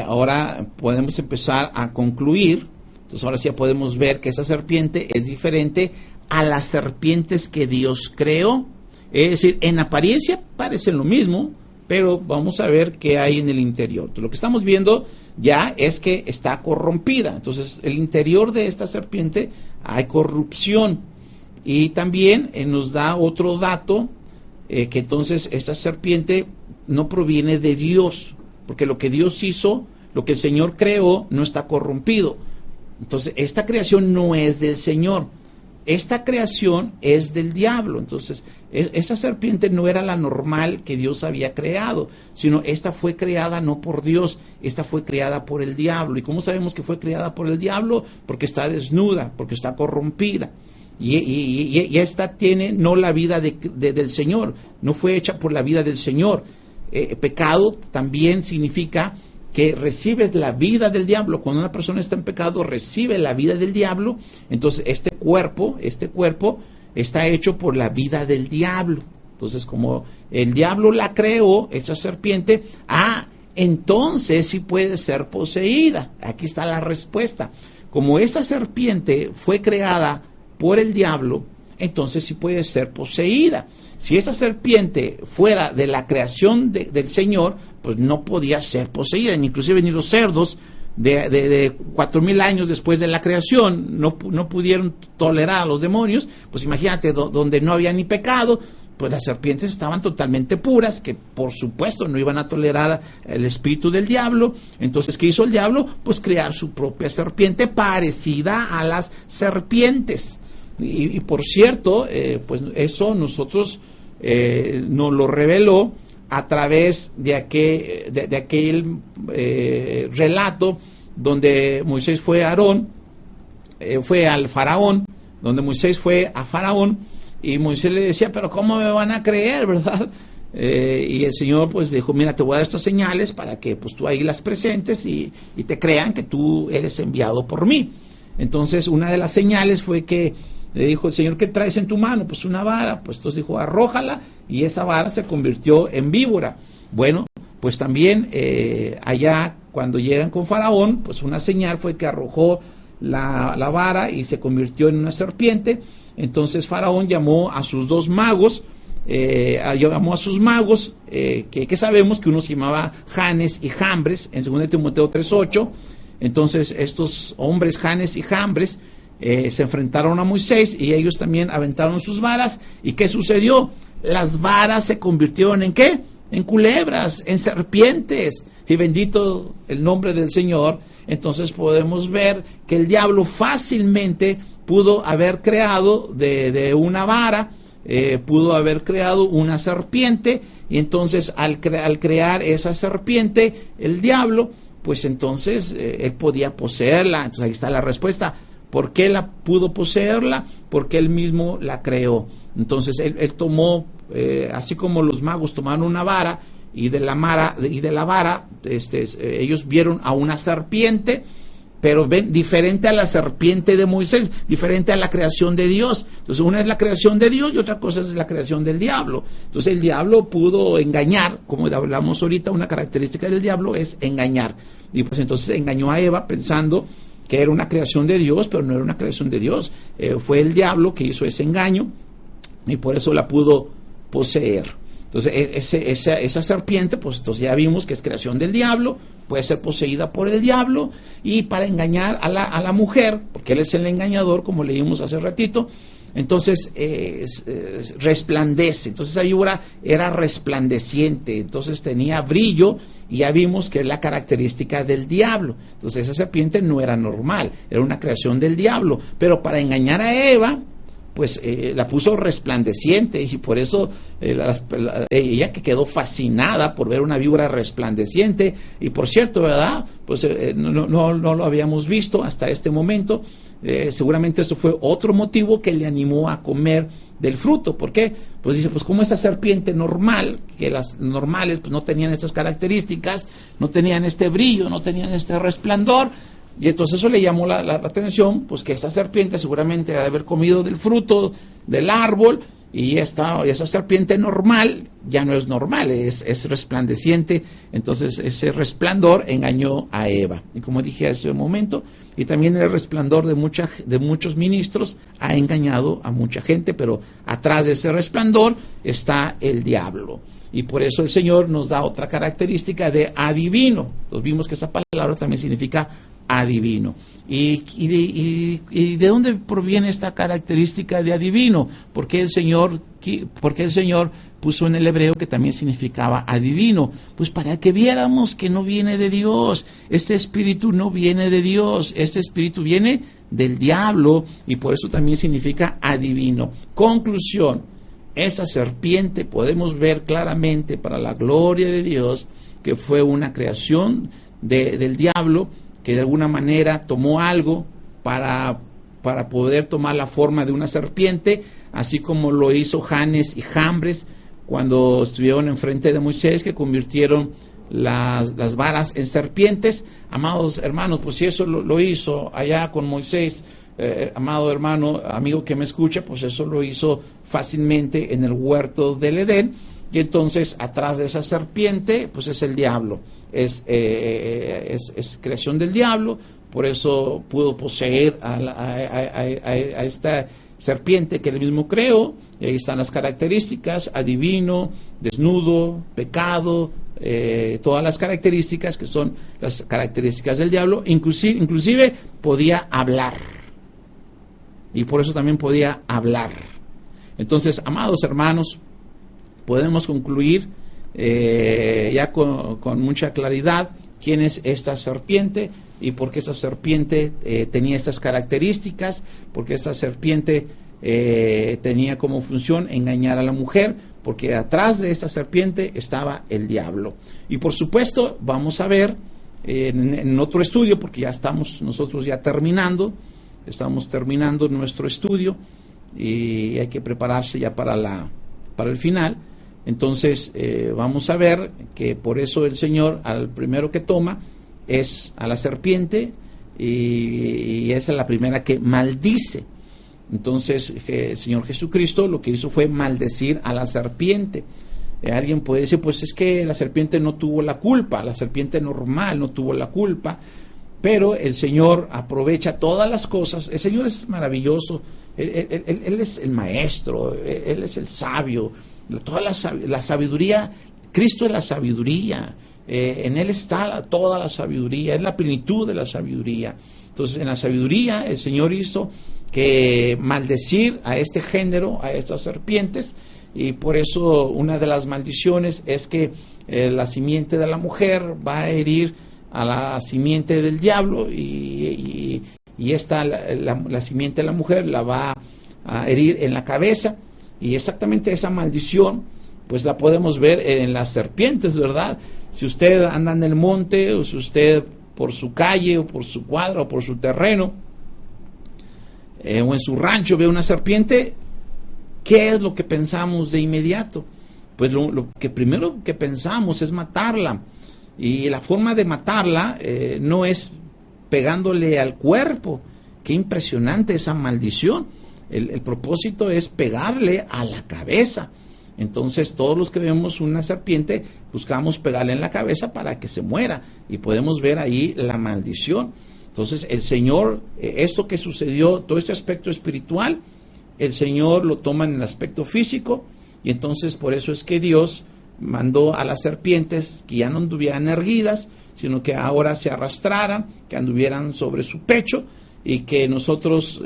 ahora podemos empezar a concluir. Entonces, ahora sí podemos ver que esa serpiente es diferente a las serpientes que Dios creó. Es decir, en apariencia parecen lo mismo, pero vamos a ver qué hay en el interior. Entonces, lo que estamos viendo ya es que está corrompida. Entonces, el interior de esta serpiente hay corrupción. Y también nos da otro dato, que entonces esta serpiente no proviene de Dios, porque lo que Dios hizo, lo que el Señor creó, no está corrompido. Entonces, esta creación no es del Señor. Esta creación es del diablo. Entonces, esa serpiente no era la normal que Dios había creado, sino esta fue creada no por Dios, esta fue creada por el diablo. ¿Y cómo sabemos que fue creada por el diablo? Porque está desnuda, porque está corrompida. Y esta tiene no la vida del Señor, no fue hecha por la vida del Señor. Pecado también significa que recibes la vida del diablo. Cuando una persona está en pecado, recibe la vida del diablo. Entonces este cuerpo está hecho por la vida del diablo. Entonces, como el diablo la creó, esa serpiente, entonces sí puede ser poseída. Aquí está la respuesta. Como esa serpiente fue creada por el diablo, entonces sí puede ser poseída. Si esa serpiente fuera de la creación del Señor, pues no podía ser poseída. Inclusive ni los cerdos de 4,000 años después de la creación no pudieron tolerar a los demonios. Pues imagínate, donde no había ni pecado, pues las serpientes estaban totalmente puras, que por supuesto no iban a tolerar el espíritu del diablo. Entonces, ¿qué hizo el diablo? Pues crear su propia serpiente parecida a las serpientes. Y por cierto, pues eso nosotros nos lo reveló a través de aquel relato donde Moisés fue al faraón, donde Moisés fue a faraón y Moisés le decía, pero ¿cómo me van a creer, verdad? Y el Señor pues dijo, mira, te voy a dar estas señales para que pues tú ahí las presentes y te crean que tú eres enviado por mí. Entonces una de las señales fue que le dijo el Señor, ¿qué traes en tu mano? Pues una vara. Pues entonces dijo, arrójala, y esa vara se convirtió en víbora. Bueno, pues también allá cuando llegan con Faraón, pues una señal fue que arrojó la vara y se convirtió en una serpiente. Entonces Faraón llamó a sus 2 magos llamó a sus magos, que sabemos que uno se llamaba Janes y Jambres, en 2 Timoteo 3:8. Entonces estos hombres, Janes y Jambres, se enfrentaron a Moisés y ellos también aventaron sus varas. ¿Y qué sucedió? Las varas se convirtieron ¿en qué? En culebras, en serpientes. Y bendito el nombre del Señor. Entonces podemos ver que el diablo fácilmente pudo haber creado de una vara, pudo haber creado una serpiente, y entonces al crear esa serpiente, el diablo, pues entonces él podía poseerla. Entonces ahí está la respuesta. ¿Por qué la pudo poseerla? Porque él mismo la creó. Entonces él tomó, así como los magos tomaron una vara, y de la vara ellos vieron a una serpiente, pero ven, diferente a la serpiente de Moisés, diferente a la creación de Dios. Entonces una es la creación de Dios y otra cosa es la creación del diablo. Entonces el diablo pudo engañar, como hablamos ahorita, una característica del diablo es engañar. Y pues entonces engañó a Eva pensando que era una creación de Dios, pero no era una creación de Dios. Fue el diablo que hizo ese engaño y por eso la pudo poseer. Entonces esa serpiente, pues entonces ya vimos que es creación del diablo, puede ser poseída por el diablo, y para engañar a la mujer, porque él es el engañador, como leímos hace ratito, entonces resplandece. Entonces esa víbora era resplandeciente, entonces tenía brillo, y ya vimos que es la característica del diablo. Entonces esa serpiente no era normal, era una creación del diablo, pero para engañar a Eva, pues la puso resplandeciente, y por eso ella que quedó fascinada por ver una víbora resplandeciente. Y por cierto, ¿verdad? Pues no lo habíamos visto hasta este momento. Seguramente esto fue otro motivo que le animó a comer del fruto. ¿Por qué? Pues dice, pues como esta serpiente normal, que las normales pues no tenían estas características, no tenían este brillo, no tenían este resplandor. Y entonces eso le llamó la atención, pues que esa serpiente seguramente ha de haber comido del fruto del árbol, y esa serpiente normal ya no es normal, es resplandeciente. Entonces ese resplandor engañó a Eva. Y como dije hace un momento, y también el resplandor de muchos ministros ha engañado a mucha gente, pero atrás de ese resplandor está el diablo. Y por eso el Señor nos da otra característica de adivino. Entonces vimos que esa palabra también significa adivino. ¿Y de dónde proviene esta característica de adivino? Porque el Señor puso en el hebreo que también significaba adivino, pues para que viéramos que no viene de Dios. Este espíritu no viene de Dios, este espíritu viene del diablo, y por eso también significa adivino. Conclusión: esa serpiente podemos ver claramente, para la gloria de Dios, que fue una creación del diablo, que de alguna manera tomó algo para poder tomar la forma de una serpiente, así como lo hizo Janes y Jambres cuando estuvieron enfrente de Moisés, que convirtieron las varas en serpientes. Amados hermanos, pues si eso lo hizo allá con Moisés, amado hermano, amigo que me escucha, pues eso lo hizo fácilmente en el huerto del Edén. Y entonces atrás de esa serpiente pues es el diablo, es creación del diablo. Por eso pudo poseer a esta serpiente que él mismo creó. Y ahí están las características: adivino, desnudo, pecado, todas las características que son las características del diablo. Inclusive podía hablar, y por eso también podía hablar. Entonces, amados hermanos, podemos concluir ya con mucha claridad quién es esta serpiente y por qué esa serpiente tenía estas características, porque esa serpiente tenía como función engañar a la mujer, porque atrás de esta serpiente estaba el diablo. Y por supuesto vamos a ver en otro estudio, porque ya estamos nosotros estamos terminando nuestro estudio y hay que prepararse ya para el final. Entonces vamos a ver que por eso el Señor al primero que toma es a la serpiente, y esa es la primera que maldice. Entonces el Señor Jesucristo lo que hizo fue maldecir a la serpiente. Alguien puede decir, pues es que la serpiente no tuvo la culpa, la serpiente normal no tuvo la culpa, pero el Señor aprovecha todas las cosas. El Señor es maravilloso, Él es el maestro, Él es el sabio, toda la sabiduría. Cristo es la sabiduría, en Él está toda la sabiduría, es la plenitud de la sabiduría. Entonces, en la sabiduría el Señor hizo que maldecir a este género, a estas serpientes, y por eso una de las maldiciones es que la simiente de la mujer va a herir a la simiente del diablo, y esta, la simiente de la mujer la va a herir en la cabeza, y exactamente esa maldición pues la podemos ver en las serpientes, ¿verdad? Si usted anda en el monte, o si usted por su calle, o por su cuadra, o por su terreno, o en su rancho ve una serpiente, ¿qué es lo que pensamos de inmediato? Pues lo que primero que pensamos es matarla, y la forma de matarla no es pegándole al cuerpo. Qué impresionante esa maldición. El propósito es pegarle a la cabeza. Entonces todos los que vemos una serpiente buscamos pegarle en la cabeza para que se muera, y podemos ver ahí la maldición. Entonces el Señor, esto que sucedió, todo este aspecto espiritual, el Señor lo toma en el aspecto físico, y entonces por eso es que Dios mandó a las serpientes que ya no anduvieran erguidas, sino que ahora se arrastraran, que anduvieran sobre su pecho, y que nosotros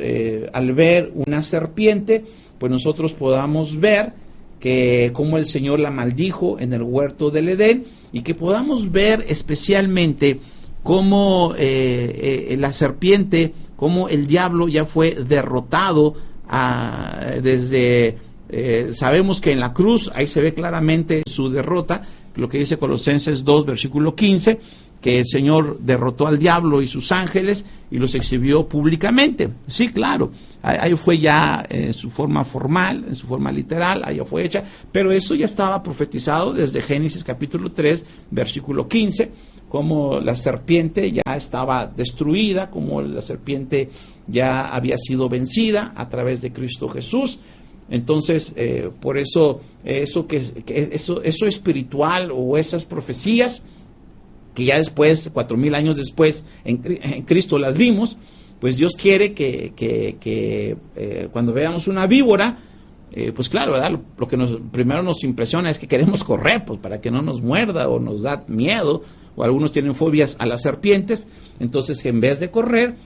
al ver una serpiente, pues nosotros podamos ver que cómo el Señor la maldijo en el huerto del Edén, y que podamos ver especialmente cómo la serpiente, cómo el diablo ya fue derrotado sabemos que en la cruz, ahí se ve claramente su derrota, lo que dice Colosenses 2, versículo 15, que el Señor derrotó al diablo y sus ángeles y los exhibió públicamente. Sí, claro, ahí fue ya en su forma formal, en su forma literal, ahí fue hecha, pero eso ya estaba profetizado desde Génesis capítulo 3, versículo 15, como la serpiente ya estaba destruida, como la serpiente ya había sido vencida a través de Cristo Jesús. Entonces, por eso, eso espiritual, o esas profecías que ya después, 4000 años después, en Cristo las vimos, pues Dios quiere que cuando veamos una víbora, pues claro, ¿verdad? Lo que primero nos impresiona es que queremos correr, pues para que no nos muerda, o nos da miedo, o algunos tienen fobias a las serpientes. Entonces, en vez de correr,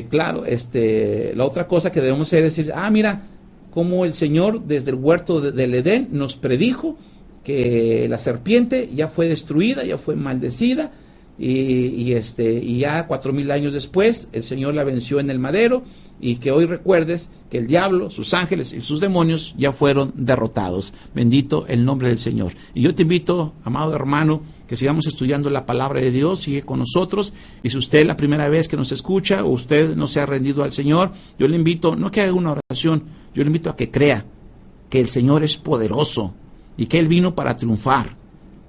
claro, la otra cosa que debemos hacer es decir, mira, como el Señor desde el huerto del Edén nos predijo que la serpiente ya fue destruida, ya fue maldecida, y ya 4000 años después el Señor la venció en el madero, y que hoy recuerdes que el diablo, sus ángeles y sus demonios ya fueron derrotados. Bendito el nombre del Señor. Y yo te invito, amado hermano, que sigamos estudiando la palabra de Dios. Sigue con nosotros, y si usted es la primera vez que nos escucha, o usted no se ha rendido al Señor, yo le invito, no que haga una oración, yo le invito a que crea que el Señor es poderoso y que Él vino para triunfar.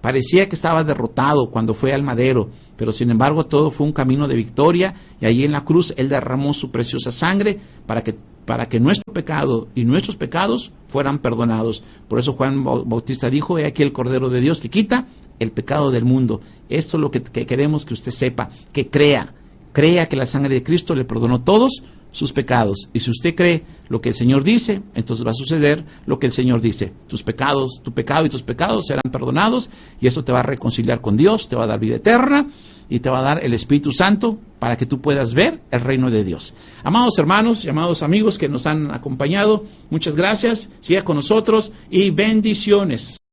Parecía que estaba derrotado cuando fue al madero, pero sin embargo todo fue un camino de victoria, y allí en la cruz Él derramó su preciosa sangre para que nuestro pecado y nuestros pecados fueran perdonados. Por eso Juan Bautista dijo: he aquí el Cordero de Dios que quita el pecado del mundo. Esto es lo que queremos que usted sepa, que crea que la sangre de Cristo le perdonó todos sus pecados. Y si usted cree lo que el Señor dice, entonces va a suceder lo que el Señor dice. Tu pecado y tus pecados serán perdonados, y eso te va a reconciliar con Dios, te va a dar vida eterna, y te va a dar el Espíritu Santo para que tú puedas ver el reino de Dios. Amados hermanos y amados amigos que nos han acompañado, muchas gracias. Siga con nosotros y bendiciones.